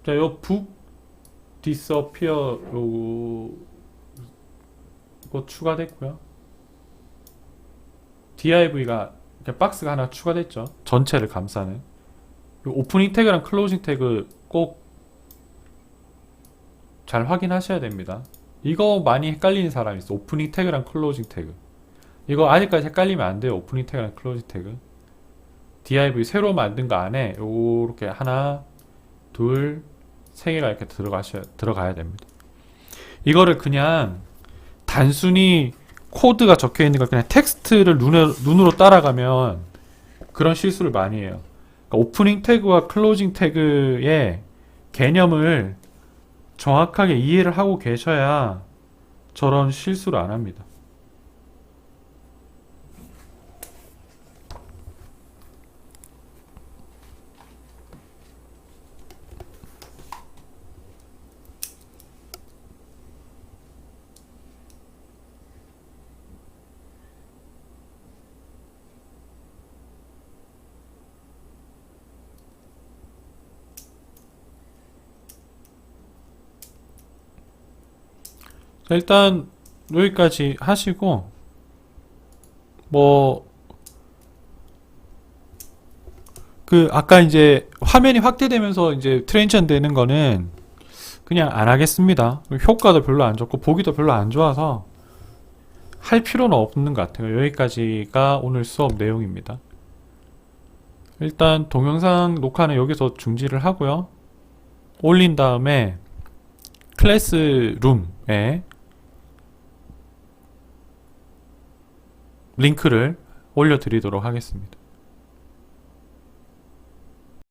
자, 요 book disappear 요거 추가됐고요. div가 이렇게 박스가 하나 추가됐죠. 전체를 감싸는. 요 오프닝 태그랑 클로징 태그 꼭 잘 확인하셔야 됩니다. 이거 많이 헷갈리는 사람이 있어. 오프닝 태그랑 클로징 태그. 이거 아직까지 헷갈리면 안 돼요. 오프닝 태그랑 클로징 태그. div 새로 만든 거 안에 요렇게 하나, 둘, 세 개가 이렇게 들어가야 됩니다. 이거를 그냥 단순히 코드가 적혀 있는 걸 그냥 텍스트를 눈으로 따라가면 그런 실수를 많이 해요. 그러니까 오프닝 태그와 클로징 태그의 개념을 정확하게 이해를 하고 계셔야 저런 실수를 안 합니다. 자, 일단 여기까지 하시고 아까 이제 화면이 확대되면서 이제 트랜지션 되는 거는 그냥 안 하겠습니다. 효과도 별로 안 좋고 보기도 별로 안 좋아서 할 필요는 없는 것 같아요. 여기까지가 오늘 수업 내용입니다. 일단 동영상 녹화는 여기서 중지를 하고요. 올린 다음에 클래스룸에 링크를 올려드리도록 하겠습니다.